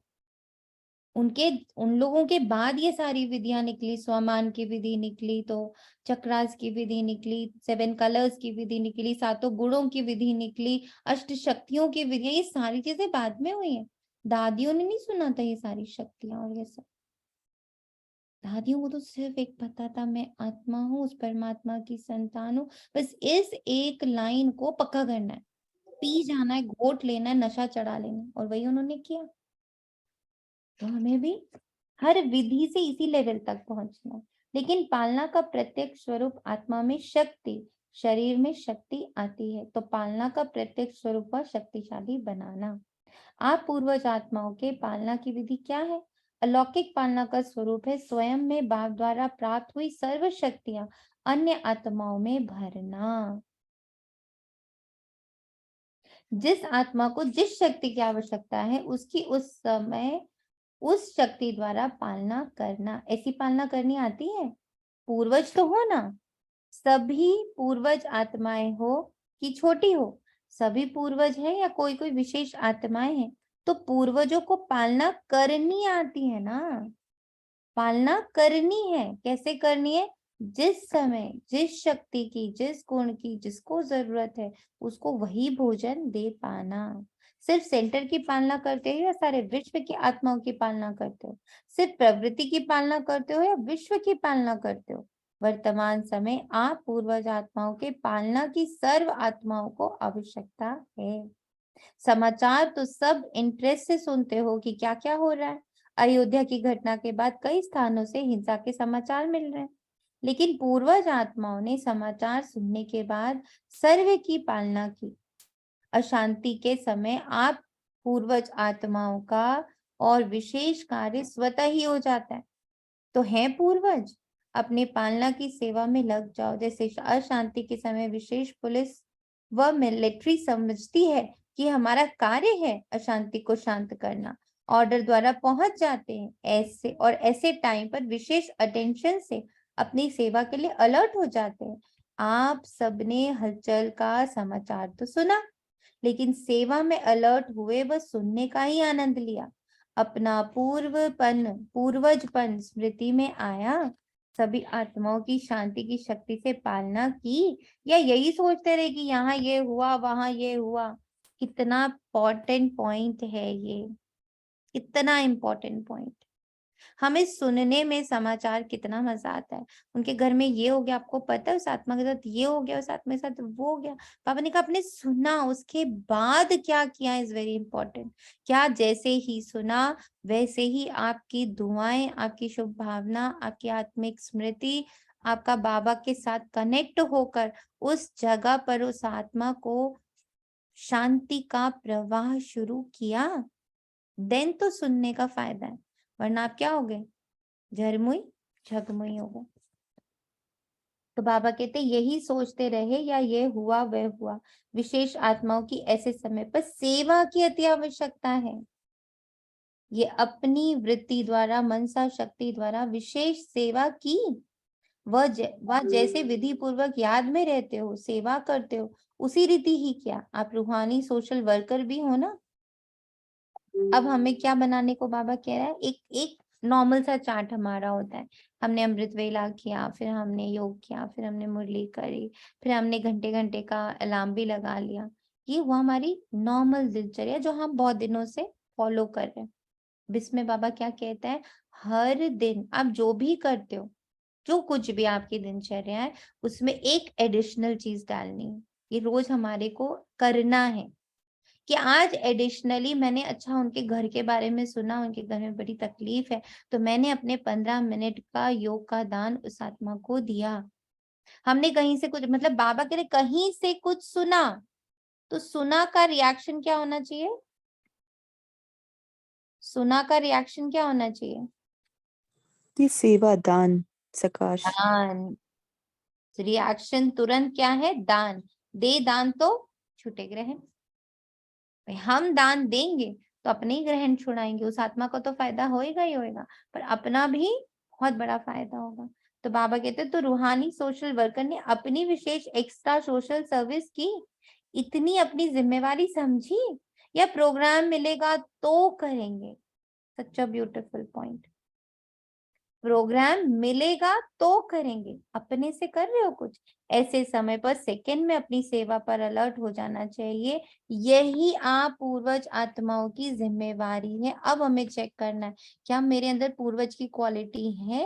उन लोगों के बाद ये सारी विधियां निकली, स्वमान की विधि निकली, तो चक्रास की विधि निकली, 7 कलर्स की विधि निकली, 7 गुणों की विधि निकली, अष्ट शक्तियों की विधि, ये सारी चीजें बाद में हुई है। दादियों ने नहीं सुना था ये सारी शक्तियां और ये सब। दादियों को तो सिर्फ एक पता था, मैं आत्मा हूँ, उस परमात्मा की संतान हूँ, बस इस एक लाइन को पक्का करना है, पी जाना है, घोट लेना है, नशा चढ़ा लेना है, और वही उन्होंने किया। तो हमें भी हर विधि से इसी लेवल तक पहुंचना है। लेकिन पालना का प्रत्यक्ष स्वरूप आत्मा में शक्ति, शरीर में शक्ति आती है, तो पालना का प्रत्यक्ष स्वरूप व शक्तिशाली बनाना। आप पूर्वज आत्माओं के पालना की विधि क्या है? अलौकिक पालना का स्वरूप है स्वयं में बाप द्वारा प्राप्त हुई सर्व शक्तियां अन्य आत्माओं में भरना। जिस आत्मा को जिस शक्ति की आवश्यकता है, उसकी उस समय उस शक्ति द्वारा पालना करना। ऐसी पालना करनी आती है? पूर्वज तो हो ना, सभी पूर्वज आत्माएं हो कि छोटी हो, सभी पूर्वज है या कोई कोई विशेष आत्माएं हैं, तो पूर्वजों को पालना करनी आती है ना। पालना करनी है, कैसे करनी है? जिस समय जिस शक्ति की, जिस गुण की जिसको जरूरत है, उसको वही भोजन दे पाना। सिर्फ सेंटर की पालना करते हो या सारे विश्व की आत्माओं की पालना करते हो? सिर्फ प्रवृत्ति की पालना करते हो या विश्व की पालना करते हो? वर्तमान समय आप पूर्वज आत्माओं के पालना की सर्व आत्माओं को आवश्यकता है। समाचार तो सब इंटरेस्ट से सुनते हो कि क्या क्या हो रहा है। अयोध्या की घटना के बाद कई स्थानों से हिंसा के समाचार मिल रहे हैं, लेकिन पूर्वज आत्माओं ने समाचार सुनने के बाद सर्व की पालना की। अशांति के समय आप पूर्वज आत्माओं का और विशेष कार्य स्वतः ही हो जाता है। तो है पूर्वज, अपने पालना की सेवा में लग जाओ। जैसे अशांति के समय विशेष पुलिस व मिलिट्री समझती है कि हमारा कार्य है अशांति को शांत करना, ऑर्डर द्वारा पहुंच जाते हैं। ऐसे और ऐसे टाइम पर विशेष अटेंशन से अपनी सेवा के लिए अलर्ट हो जाते हैं। आप सबने हलचल का समाचार तो सुना, लेकिन सेवा में अलर्ट हुए, व सुनने का ही आनंद लिया। अपना पूर्वजपन स्मृति में आया। सभी आत्माओं की शांति की शक्ति से पालना की, या यही सोचते रहे कि यहाँ ये हुआ वहां ये हुआ? कितना इम्पोर्टेंट पॉइंट है ये, कितना इम्पोर्टेंट पॉइंट। हमें सुनने में समाचार कितना मजा आता है। उनके घर में ये हो गया, आपको पता है, उस आत्मा के साथ ये हो गया, उस आत्मा के साथ वो हो गया। पापा ने कहा आपने सुना, उसके बाद क्या किया इज वेरी इंपॉर्टेंट। क्या जैसे ही सुना वैसे ही आपकी दुआएं, आपकी शुभ भावना, आपकी आत्मिक स्मृति, आपका बाबा के साथ कनेक्ट होकर उस जगह पर उस आत्मा को शांति का प्रवाह शुरू किया, देन तो सुनने का फायदा है। वरना आप क्या हो गए? झरमुई झगमुई हो गए। तो बाबा कहते यही सोचते रहे या ये हुआ वह हुआ। विशेष आत्माओं की ऐसे समय पर सेवा की अति आवश्यकता है। ये अपनी वृत्ति द्वारा, मनसा शक्ति द्वारा विशेष सेवा की। वह जैसे विधि पूर्वक याद में रहते हो, सेवा करते हो, उसी रीति ही किया। आप रूहानी सोशल वर्कर भी हो ना। अब हमें क्या बनाने को बाबा कह रहा है? एक नॉर्मल सा चार्ट हमारा होता है, हमने अमृत वेला किया, फिर हमने योग किया, फिर हमने मुरली करी, फिर हमने घंटे घंटे का अलार्म भी लगा लिया। ये हुआ हमारी नॉर्मल दिनचर्या जो हम बहुत दिनों से फॉलो कर रहे हैं। बिस्मिल बाबा क्या कहता है, हर दिन आप जो भी करते हो, जो कुछ भी आपकी दिनचर्या है, उसमें एक एडिशनल चीज डालनी है। ये रोज हमारे को करना है कि आज एडिशनली मैंने अच्छा उनके घर के बारे में सुना, उनके घर में बड़ी तकलीफ है, तो मैंने अपने 15 मिनट का योग का दान उस आत्मा को दिया। हमने कहीं से कुछ, मतलब बाबा कह रहे कहीं से कुछ सुना, तो सुना का रिएक्शन क्या होना चाहिए? सुना का रिएक्शन क्या होना चाहिए? की सेवा, दान, सकाश। दान। रिएक्शन तुरंत क्या है? दान। दे दान तो छूटे ग्रहण। भाई हम दान देंगे तो अपने ही ग्रहण छुड़ाएंगे, उस आत्मा को तो फायदा होएगा ही होएगा, पर अपना भी बहुत बड़ा फायदा होगा। तो बाबा कहते तो रूहानी सोशल वर्कर ने अपनी विशेष एक्स्ट्रा सोशल सर्विस की, इतनी अपनी जिम्मेवारी समझी, या प्रोग्राम मिलेगा तो करेंगे? सच अ ब्यूटीफुल पॉइंट। प्रोग्राम मिलेगा तो करेंगे, अपने से कर रहे हो कुछ? ऐसे समय पर सेकंड में अपनी सेवा पर अलर्ट हो जाना चाहिए। यही आप पूर्वज आत्माओं की जिम्मेवारी है। अब हमें चेक करना है, क्या मेरे अंदर पूर्वज की क्वालिटी है?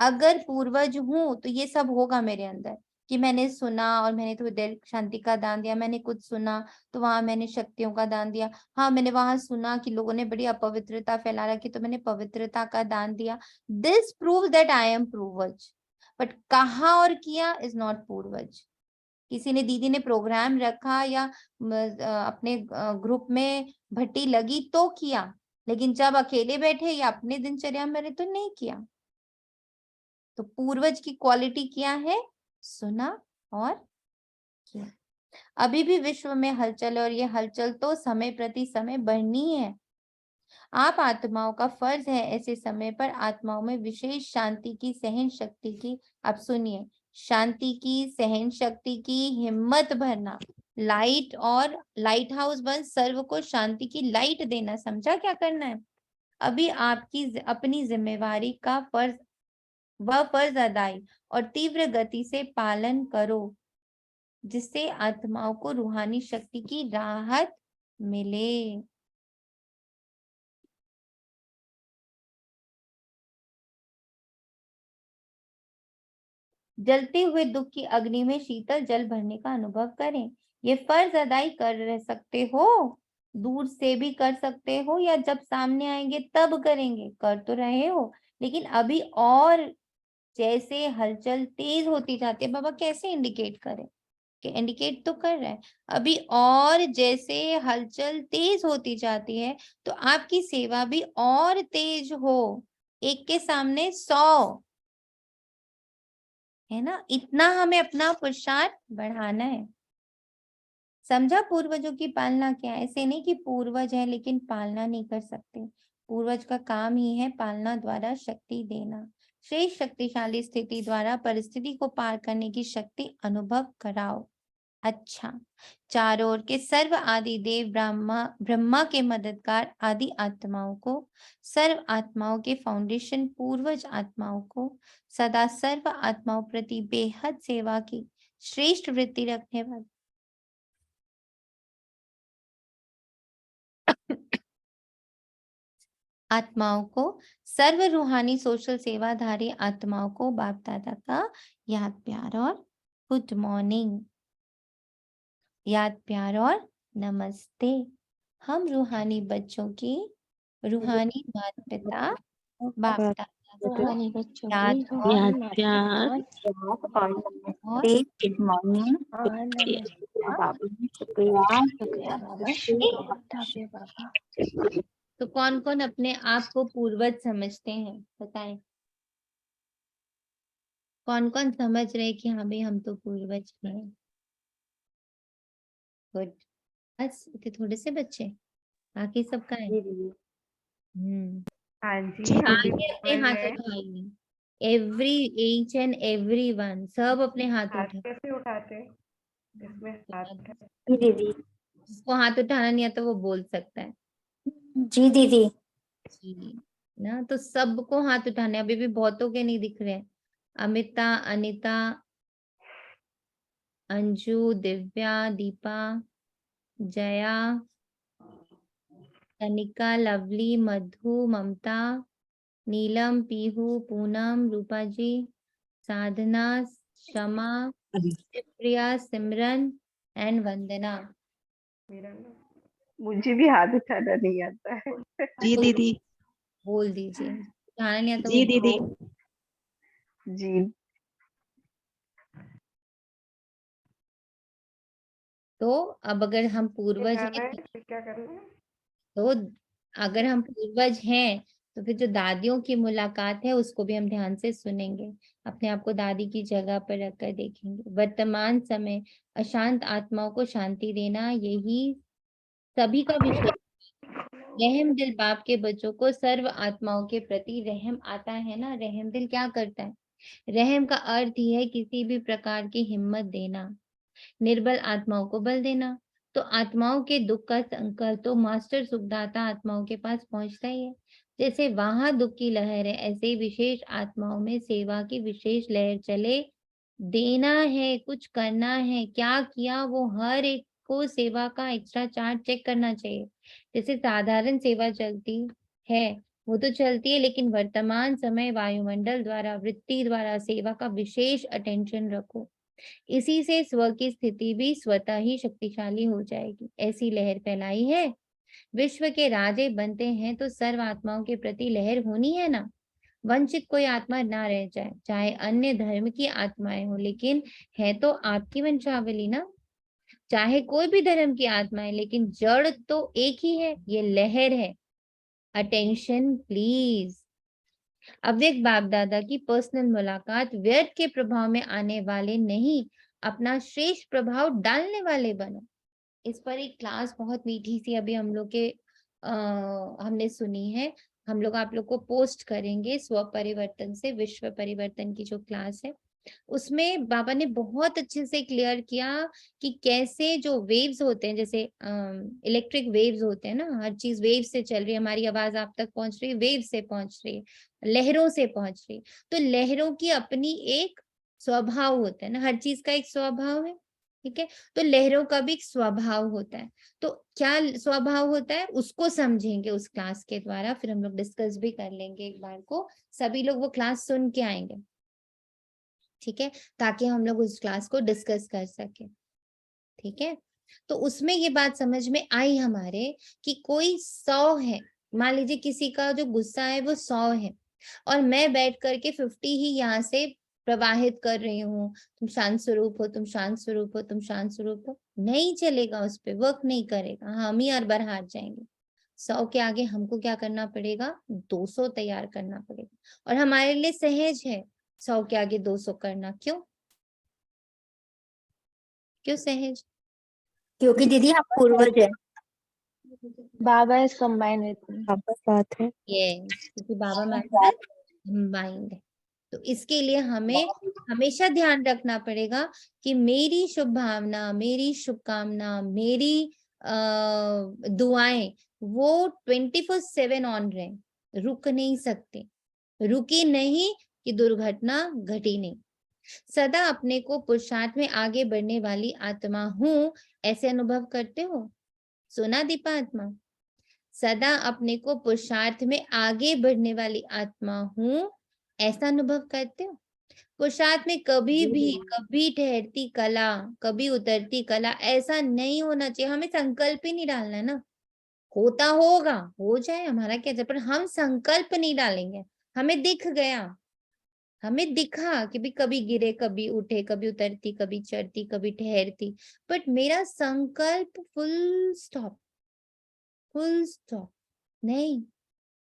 अगर पूर्वज हूं तो ये सब होगा मेरे अंदर, कि मैंने सुना और मैंने थोड़ी देर शांति का दान दिया, मैंने कुछ सुना तो वहां मैंने शक्तियों का दान दिया, हाँ मैंने वहां सुना कि लोगों ने बड़ी अपवित्रता फैला रखी तो मैंने पवित्रता का दान दिया। This prove that I am पूर्वज, बट कहा और किया इज नॉट पूर्वज। किसी ने, दीदी ने प्रोग्राम रखा या अपने ग्रुप में भट्टी लगी तो किया, लेकिन जब अकेले बैठे या अपने दिनचर्या में रहे तो नहीं किया। तो पूर्वज की क्वालिटी क्या है? सुना और किया। अभी भी विश्व में हलचल, और ये हलचल तो समय प्रति समय बढ़नी है। आप आत्माओं का फर्ज है ऐसे समय पर आत्माओं में विशेष शांति की, सहन शक्ति की, आप सुनिए, शांति की, सहन शक्ति की, हिम्मत भरना, लाइट और लाइट हाउस बन सर्व को शांति की लाइट देना। समझा क्या करना है? अभी आपकी अपनी जिम्मेवारी का फर्ज, वह फर्ज अदाई और तीव्र गति से पालन करो, जिससे आत्माओं को रूहानी शक्ति की राहत मिले। जलते हुए दुख की अग्नि में शीतल जल भरने का अनुभव करें। ये फर्ज अदाई कर सकते हो, दूर से भी कर सकते हो, या जब सामने आएंगे तब करेंगे, कर तो रहे हो, लेकिन अभी और जैसे हलचल तेज होती जाती है, बाबा कैसे इंडिकेट करें? कि इंडिकेट तो कर रहा है, अभी और जैसे हलचल तेज होती जाती है तो आपकी सेवा भी और तेज हो, एक के सामने 100, है ना? इतना हमें अपना पुरुषार्थ बढ़ाना है। समझा पूर्वजों की पालना क्या है? ऐसे नहीं कि पूर्वज है लेकिन पालना नहीं कर सकते। पूर्वज का काम ही है पालना द्वारा शक्ति देना। श्रेष्ठ शक्तिशाली स्थिति द्वारा परिस्थिति को पार करने की शक्ति अनुभव कराओ। अच्छा, चारों ओर के सर्व आदि देव ब्रह्मा के मददगार आदि आत्माओं को, सर्व आत्माओं के फाउंडेशन पूर्वज आत्माओं को सदा सर्व आत्माओं प्रति बेहद सेवा की श्रेष्ठ वृत्ति रखने वाले आत्माओं को, सर्व रूहानी सोशल सेवाधारी आत्माओं को बाप दादा का याद प्यार और गुड मॉर्निंग, याद प्यार और नमस्ते। हम रूहानी बच्चों की, रूहानी माता पिता बाप दादा को रूहानी बच्चों याद की और रूहानी माता पिता और गुड मॉर्निंग। और नमस्ते। बाबा शुक्रिया। शुक्रिया बाबा, शुक्रिया ताकि बाबा। तो कौन कौन अपने आप को पूर्वज समझते हैं? बताएं, कौन कौन समझ रहे कि हाँ भाई हम तो पूर्वज हैं? गुड। बस इतने थोड़े से बच्चे, बाकी सब का है? हाँ जी, हम भी आगे अपने हाथ उठाइए, every each and every one, सब अपने हाथ उठाए। कैसे उठाते? इसमें हाथ दीदी। जिसको हाथ उठाना नहीं आता वो बोल सकता है। जी दीदी। जी, ना, तो सबको हाथ उठाने, अभी भी बहुतों के नहीं दिख रहे हैं। अमिता, अनिता, अंजू, दिव्या, दीपा, जया, कनिका, लवली, मधु, ममता, नीलम, पीहू, पूनम, रूपा जी, साधना, शमा, प्रिया, सिमरन एंड वंदना। मुझे भी हाथ उठाना नहीं आता है। जी दीदी। बोल दीजिए, उठाना नहीं आता जी वो दीदी। जी। तो अब अगर हम पूर्वज हैं क्या करना है? तो अगर हम पूर्वज हैं तो फिर जो दादियों की मुलाकात है उसको भी हम ध्यान से सुनेंगे, अपने आप को दादी की जगह पर रखकर देखेंगे। वर्तमान समय अशांत आत्माओं को शांति देना, यही सभी का विषय। रहम दिल बाप के बच्चों को सर्व आत्माओं के प्रति रहम आता है ना। रहम दिल क्या करता है? रहम का अर्थ ही है किसी भी प्रकार की हिम्मत देना, निर्बल आत्माओं को बल देना। तो आत्माओं के दुख का संकल्प तो मास्टर सुखदाता आत्माओं के पास पहुंचता ही है। जैसे वहां दुख की लहर है, ऐसे ही विशेष आत्माओं में सेवा की विशेष लहर चले। देना है, कुछ करना है, क्या किया वो हर एक को सेवा का एक्स्ट्रा चार्ज चेक करना चाहिए। जैसे साधारण सेवा चलती है वो तो चलती है, लेकिन वर्तमान समय वायुमंडल द्वारा, वृत्ति द्वारा सेवा का विशेष अटेंशन रखो। इसी से स्व की स्थिति भी स्वतः ही शक्तिशाली हो जाएगी। ऐसी लहर फैलाई है। विश्व के राजे बनते हैं तो सर्व आत्माओं के प्रति लहर होनी है ना। वंचित कोई आत्मा ना रह जाए, चाहे अन्य धर्म की आत्माएं हो, लेकिन है तो आपकी वंशावली ना। चाहे कोई भी धर्म की आत्माएं, लेकिन जड़ तो एक ही है, ये लहर है। Attention please. अव्यक्त बाप दादा की पर्सनल मुलाकात व्यर्थ के प्रभाव में आने वाले नहीं, अपना श्रेष्ठ प्रभाव डालने वाले बनो। इस पर एक क्लास बहुत मीठी सी अभी हम लोग के हमने सुनी है। हम लोग आप लोग को पोस्ट करेंगे स्व परिवर्तन से विश्व परिवर्तन की जो क्लास है, उसमें बाबा ने बहुत अच्छे से क्लियर किया कि कैसे जो वेव्स होते हैं, जैसे इलेक्ट्रिक वेव्स होते हैं ना, हर चीज वेव से चल रही है, हमारी आवाज आप तक पहुंच रही है, वेव से पहुंच रही है, लहरों से पहुंच रही है। तो लहरों की अपनी एक स्वभाव होता है ना, हर चीज का एक स्वभाव है, ठीक है। तो लहरों का भी एक स्वभाव होता है। तो क्या स्वभाव होता है उसको समझेंगे उस क्लास के द्वारा, फिर हम लोग डिस्कस भी कर लेंगे एक बार को। सभी लोग वो क्लास सुन के आएंगे, ठीक है, ताकि हम लोग उस क्लास को डिस्कस कर सके, ठीक है। तो उसमें ये बात समझ में आई हमारे कि कोई 100 है, मान लीजिए किसी का जो गुस्सा है वो 100 है, और मैं बैठ करके 50 ही यहाँ से प्रवाहित कर रही हूँ, तुम शांत स्वरूप हो, तुम शांत स्वरूप हो, तुम शांत स्वरूप हो, नहीं चलेगा, उस पर वर्क नहीं करेगा, हम ही हर बार हार जाएंगे। 100 के आगे हमको क्या करना पड़ेगा? 200 तैयार करना पड़ेगा। और हमारे लिए सहज है 100 के आगे 200 करना। क्यों क्यों सहज? क्योंकि दीदी आप पूर्वज है। बाबा इज कंबाइंड विद मी। आपका साथ है। यस, क्योंकि बाबा मास्टर कंबाइंड है। तो इसके लिए हमें हमेशा ध्यान रखना पड़ेगा कि मेरी शुभ भावना, मेरी शुभकामना, मेरी दुआएं वो 24/7 ऑन रहे, रुक नहीं सकते। रुकी नहीं कि दुर्घटना घटी नहीं। सदा अपने को पुरुषार्थ में आगे बढ़ने वाली आत्मा हूं, ऐसे अनुभव करते हो? सुना दीपा आत्मा? सदा अपने को पुरुषार्थ में आगे बढ़ने वाली आत्मा हूं, ऐसा अनुभव करते हो? पुरुषार्थ में कभी ठहरती कला, कभी उतरती कला, ऐसा नहीं होना चाहिए। हमें संकल्प ही नहीं डालना है ना, होता होगा, हो जाए, हमारा क्या जाए, पर हम संकल्प नहीं डालेंगे। हमें दिख गया, हमें दिखा कि भी कभी गिरे, कभी उठे, कभी उतरती, कभी चढ़ती, कभी ठहरती, बट मेरा संकल्प फुल स्टॉप, फुल स्टॉप नहीं,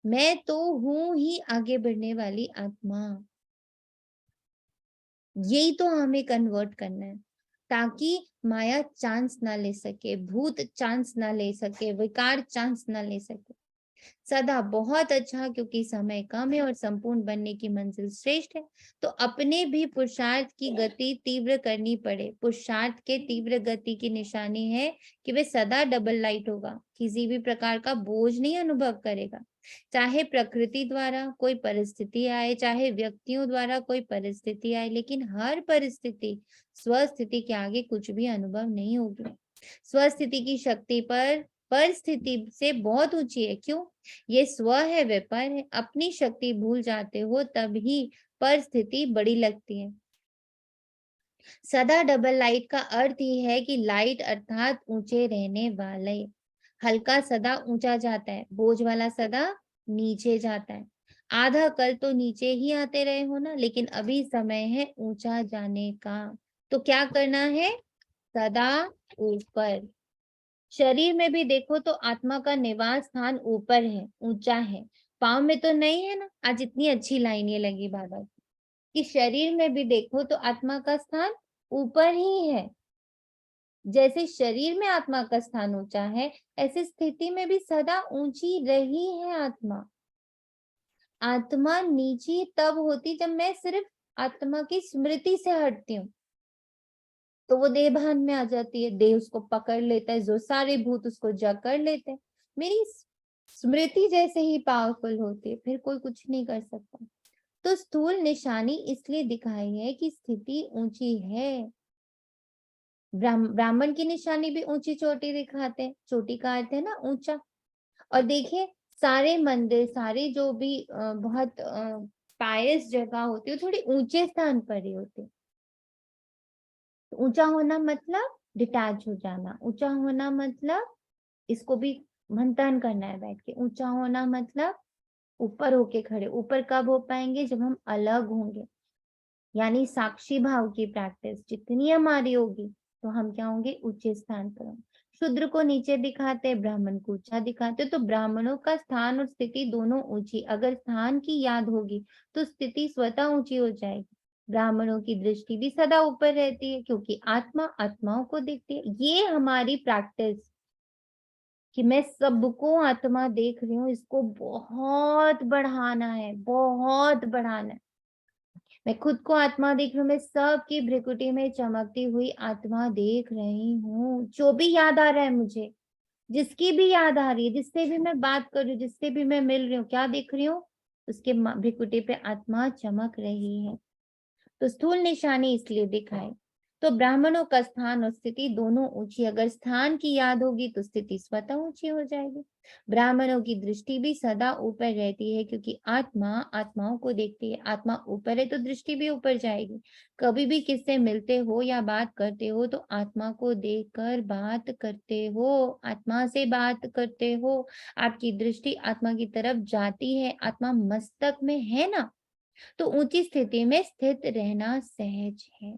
मैं तो हूं ही आगे बढ़ने वाली आत्मा। यही तो हमें कन्वर्ट करना है, ताकि माया चांस ना ले सके, भूत चांस ना ले सके, विकार चांस ना ले सके। सदा बहुत अच्छा, क्योंकि समय कम है और संपूर्ण बनने की मंजिल श्रेष्ठ है। तो अपने भी पुरुषार्थ की गति तीव्र करनी पड़े। पुरुषार्थ के तीव्र गति की निशानी है कि वे सदा डबल लाइट होगा, किसी भी प्रकार का बोझ नहीं अनुभव करेगा। चाहे प्रकृति द्वारा कोई परिस्थिति आए, चाहे व्यक्तियों द्वारा कोई परिस्थिति आए, लेकिन हर परिस्थिति स्वस्थिति के आगे कुछ भी अनुभव नहीं होगी। स्वस्थिति की शक्ति पर परिस्थिति से बहुत ऊंची है। क्यों? ये स्व है, वे पर है। अपनी शक्ति भूल जाते हो तभी परिस्थिति बड़ी लगती है। सदा डबल लाइट का अर्थ ही है कि लाइट अर्थात ऊंचे रहने वाले। हल्का सदा ऊंचा जाता है, बोझ वाला सदा नीचे जाता है। आधा कल तो नीचे ही आते रहे हो ना, लेकिन अभी समय है ऊंचा जाने का। तो क्या करना है? सदा ऊपर। शरीर में भी देखो तो आत्मा का निवास स्थान ऊपर है, ऊंचा है। पाँव में तो नहीं है ना। आज इतनी अच्छी लाइन ये लगी बाबा की कि शरीर में भी देखो तो आत्मा का स्थान ऊपर ही है। जैसे शरीर में आत्मा का स्थान ऊंचा है, ऐसी स्थिति में भी सदा ऊंची रही है आत्मा। आत्मा नीची तब होती जब मैं सिर्फ आत्मा की स्मृति से हटती हूँ, तो वो देह भान में आ जाती है, देह उसको पकड़ लेता है, जो सारे भूत उसको जकड़ लेते हैं। मेरी स्मृति जैसे ही पावरफुल होती है, फिर कोई कुछ नहीं कर सकता। तो स्थूल निशानी इसलिए दिखाई है कि स्थिति ऊंची है। ब्राह्मण की निशानी भी ऊंची चोटी दिखाते हैं। चोटी का अर्थ है ना ऊंचा। और देखिए सारे मंदिर, सारे जो भी बहुत पायस जगह होती है, थोड़ी ऊंचे स्थान पर ही होती है। तो ऊंचा होना मतलब डिटैच हो जाना, ऊंचा होना मतलब इसको भी मंथन करना है बैठ के। ऊंचा होना मतलब ऊपर होके खड़े। ऊपर कब हो पाएंगे? जब हम अलग होंगे, यानी साक्षी भाव की प्रैक्टिस जितनी हमारी होगी तो हम क्या होंगे? ऊंचे स्थान पर होंगे। शूद्र को नीचे दिखाते, ब्राह्मण को ऊंचा दिखाते। तो ब्राह्मणों का स्थान और स्थिति दोनों ऊंची। अगर स्थान की याद होगी तो स्थिति स्वतः ऊंची हो जाएगी। ब्राह्मणों की दृष्टि भी सदा ऊपर रहती है, क्योंकि आत्मा आत्माओं को देखती है। ये हमारी प्रैक्टिस कि मैं सबको आत्मा देख रही हूँ, इसको बहुत बढ़ाना है, बहुत बढ़ाना है। मैं खुद को आत्मा देख रही हूँ, मैं सबकी भ्रिकुटी में चमकती हुई आत्मा देख रही हूँ। जो भी याद आ रहा है मुझे, जिसकी भी याद आ रही है, जिससे भी मैं बात कर रही हूँ, जिससे भी मैं मिल रही हूँ, क्या देख रही हूँ? उसके भ्रिकुटी पे आत्मा चमक रही है। तो स्थूल निशानी इसलिए दिखाई। तो ब्राह्मणों का स्थान और स्थिति दोनों ऊंची। अगर स्थान की याद होगी तो स्थिति स्वतः ऊंची हो जाएगी। ब्राह्मणों की दृष्टि भी सदा ऊपर रहती है, क्योंकि आत्मा आत्माओं को देखती है। आत्मा ऊपर है तो दृष्टि भी ऊपर जाएगी। कभी भी किससे मिलते हो या बात करते हो तो आत्मा को देखकर बात करते हो, आत्मा से बात करते हो। आपकी दृष्टि आत्मा की तरफ जाती है, आत्मा मस्तक में है ना, तो ऊंची स्थिति में स्थित रहना सहज है।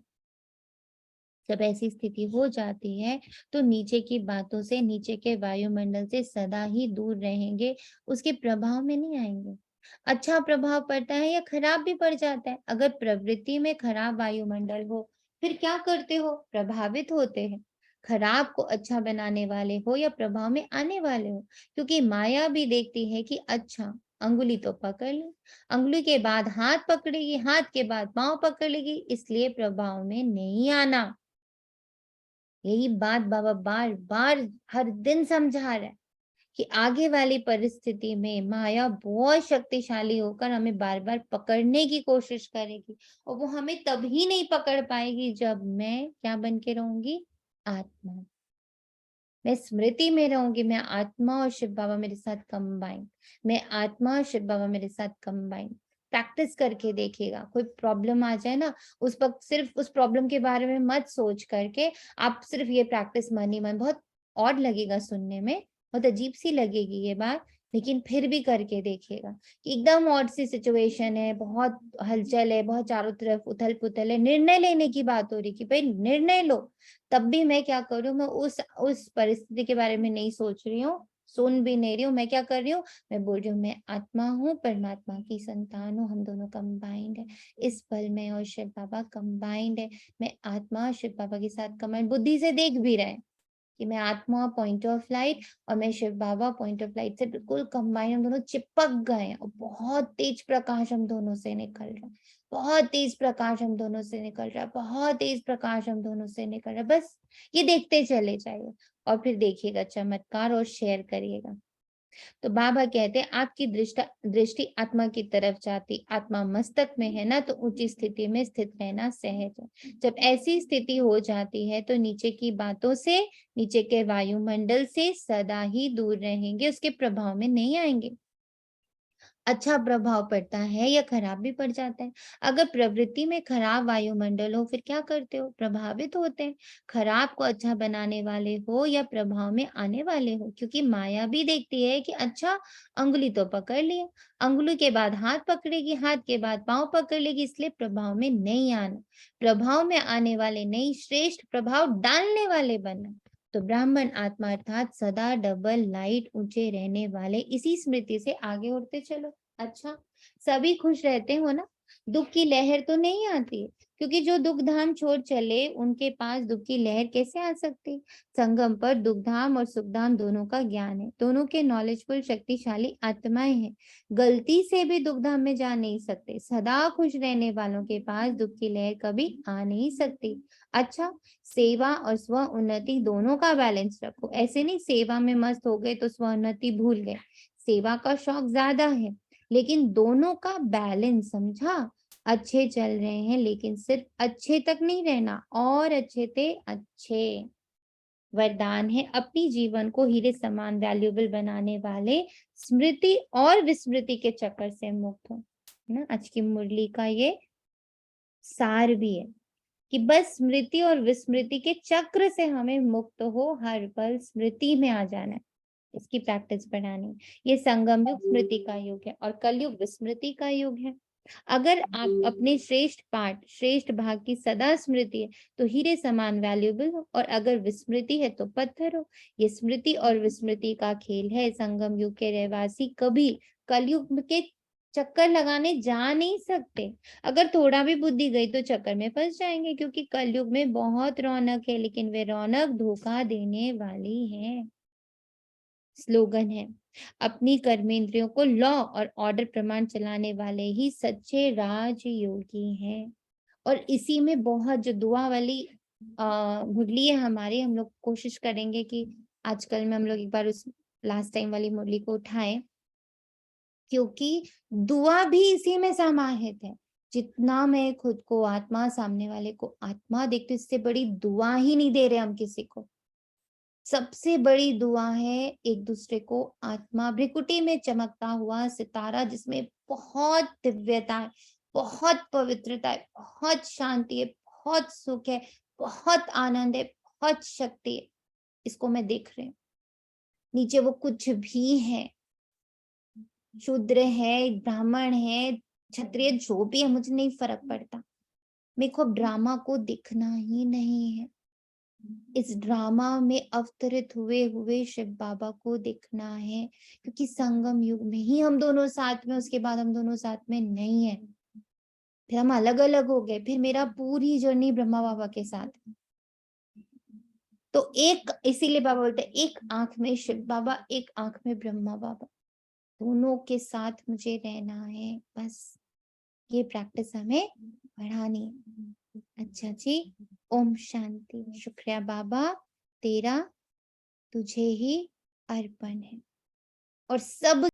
जब ऐसी स्थिति हो जाती है तो नीचे की बातों से, नीचे के वायुमंडल से सदा ही दूर रहेंगे, उसके प्रभाव में नहीं आएंगे। अच्छा प्रभाव पड़ता है या खराब भी पड़ जाता है। अगर प्रवृत्ति में खराब वायुमंडल हो, फिर क्या करते हो? प्रभावित होते हैं। खराब को अच्छा बनाने वाले हो या प्रभाव में आने वाले हो, क्योंकि माया भी देखती है कि अच्छा अंगुली तो पकड़ ली, अंगुली के बाद हाथ पकड़ेगी, हाथ के बाद पांव पकड़ लेगी, इसलिए प्रभाव में नहीं आना। यही बात बाबा बार बार हर दिन समझा रहे हैं कि आगे वाली परिस्थिति में माया बहुत शक्तिशाली होकर हमें बार बार पकड़ने की कोशिश करेगी, और वो हमें तभी नहीं पकड़ पाएगी जब मैं क्या बन के रहूंगी? आत्मा। मैं स्मृति में रहूंगी, मैं आत्मा और शिव बाबा मेरे साथ कंबाइन, मैं आत्मा और शिव बाबा मेरे साथ कंबाइन। प्रैक्टिस करके देखिएगा। कोई प्रॉब्लम आ जाए ना, उस वक्त सिर्फ उस प्रॉब्लम के बारे में मत सोच करके आप सिर्फ ये प्रैक्टिस मन ही मन, बहुत ऑड लगेगा सुनने में, बहुत अजीब सी लगेगी ये बात, लेकिन फिर भी करके देखिएगा कि एकदम ऑड सी सिचुएशन है, बहुत हलचल है, बहुत चारों तरफ उथल पुथल है, निर्णय लेने की बात हो रही कि भाई निर्णय लो, तब भी मैं क्या करूं? मैं उस परिस्थिति के बारे में नहीं सोच रही हूँ, सुन भी नहीं रही हूँ। मैं क्या कर रही हूँ? मैं बोल रही हूँ मैं आत्मा हूँ, परमात्मा की संतान हूँ, हम दोनों कंबाइंड है। इस पल में और शिव बाबा कंबाइंड है। मैं आत्मा और शिव बाबा के साथ कंबाइंड, बुद्धि से देख भी रहे हैं कि मैं आत्मा पॉइंट ऑफ लाइट और मैं शिव बाबा पॉइंट ऑफ लाइट से बिल्कुल कंबाइन, हम दोनों चिपक गए हैं, और बहुत तेज प्रकाश हम दोनों से निकल रहा है, बहुत तेज प्रकाश हम दोनों से निकल रहा है, बहुत तेज प्रकाश हम दोनों से निकल रहा है। बस ये देखते चले जाइए और फिर देखिएगा चमत्कार और शेयर करिएगा। तो बाबा कहते हैं आपकी दृष्टि आत्मा की तरफ जाती, आत्मा मस्तक में है ना, तो ऊंची स्थिति में स्थित रहना सहज है। जब ऐसी स्थिति हो जाती है तो नीचे की बातों से, नीचे के वायुमंडल से सदा ही दूर रहेंगे, उसके प्रभाव में नहीं आएंगे। अच्छा प्रभाव पड़ता है या खराब भी पड़ जाता है। अगर प्रवृत्ति में खराब वायुमंडल हो, फिर क्या करते हो? प्रभावित होते हैं। खराब को अच्छा बनाने वाले हो या प्रभाव में आने वाले हो, क्योंकि माया भी देखती है कि अच्छा अंगुली तो पकड़ लिया, अंगुली के बाद हाथ पकड़ेगी, हाथ के बाद पांव पकड़ लेगी, इसलिए प्रभाव में नहीं आना, प्रभाव में आने वाले नहीं, श्रेष्ठ प्रभाव डालने वाले बनना। तो ब्राह्मण आत्मा अर्थात सदा डबल लाइट ऊंचे रहने वाले, इसी स्मृति से आगे उड़ते चलो। अच्छा, सभी खुश रहते हो ना, दुख की लहर तो नहीं आती, क्योंकि जो दुख धाम छोड़ चले उनके पास दुख की लहर कैसे आ सकती? संगम पर दुख धाम और सुख धाम दोनों का ज्ञान है, दोनों के नॉलेजफुल शक्तिशाली आत्माएं हैं, गलती से भी दुख धाम में जा नहीं सकते। सदा खुश रहने वालों के पास दुख की लहर कभी आ नहीं सकती। अच्छा, सेवा और स्व उन्नति दोनों का बैलेंस रखो। ऐसे नहीं सेवा में मस्त हो गए तो स्व उन्नति भूल गए, सेवा का शौक ज्यादा है, लेकिन दोनों का बैलेंस समझा। अच्छे चल रहे हैं लेकिन सिर्फ अच्छे तक नहीं रहना, और अच्छे ते अच्छे। वरदान है अपनी जीवन को हीरे समान वैल्यूएबल बनाने वाले स्मृति और विस्मृति के चक्कर से मुक्त हो, है ना। आज की मुरली का ये सार भी है कि बस स्मृति और विस्मृति के चक्र से हमें मुक्त हो, हर पल स्मृति में आ जाना है, इसकी प्रैक्टिस बढ़ानी। ये संगम युग स्मृति का युग है और कलयुग विस्मृति का युग है। अगर आप अपने श्रेष्ठ पाठ, श्रेष्ठ भाग की सदा स्मृति है तो हीरे समान वैल्यूएबल हो, और अगर विस्मृति है तो पत्थर हो। ये स्मृति और विस्मृति का खेल है। संगम युग के रहवासी कभी कलयुग के चक्कर लगाने जा नहीं सकते। अगर थोड़ा भी बुद्धि गई तो चक्कर में फंस जाएंगे, क्योंकि कलयुग में बहुत रौनक है, लेकिन वे रौनक धोखा देने वाली है। स्लोगन है, अपनी कर्मेंद्रियों को लॉ और ऑर्डर प्रमाण चलाने वाले ही सच्चे राजयोगी हैं। और इसी में बहुत जो दुआ वाली मुरली है हमारी, हम लोग कोशिश करेंगे कि आजकल में हम लोग एक बार उस लास्ट टाइम वाली मुरली को उठाएं, क्योंकि दुआ भी इसी में समाहित है। जितना मैं खुद को आत्मा, सामने वाले को आत्मा देखती, इससे बड़ी दुआ ही नहीं दे रहे हम किसी को। सबसे बड़ी दुआ है एक दूसरे को आत्मा, भ्रिकुटी में चमकता हुआ सितारा जिसमें बहुत दिव्यता है, बहुत पवित्रता है, बहुत शांति है, बहुत सुख है, बहुत आनंद है, बहुत शक्ति है, इसको मैं देख रही हूँ। नीचे वो कुछ भी है, शूद्र है, ब्राह्मण है, क्षत्रिय, जो भी है, मुझे नहीं फर्क पड़ता। मेरे को ड्रामा को दिखना ही नहीं है। इस ड्रामा में अवतरित हुए हुए शिव बाबा को दिखना है, क्योंकि संगम युग में ही हम दोनों साथ में, उसके बाद हम दोनों साथ में नहीं है, फिर हम अलग अलग हो गए। फिर मेरा पूरी जर्नी ब्रह्मा बाबा के साथ है। तो एक, इसीलिए बाबा बोलते हैं एक आंख में शिव बाबा, एक आंख में ब्रह्मा बाबा, दोनों के साथ मुझे रहना है। बस ये प्रैक्टिस हमें बढ़ानी है। अच्छा जी, ओम शांति। शुक्रिया बाबा, तेरा तुझे ही अर्पण है। और सब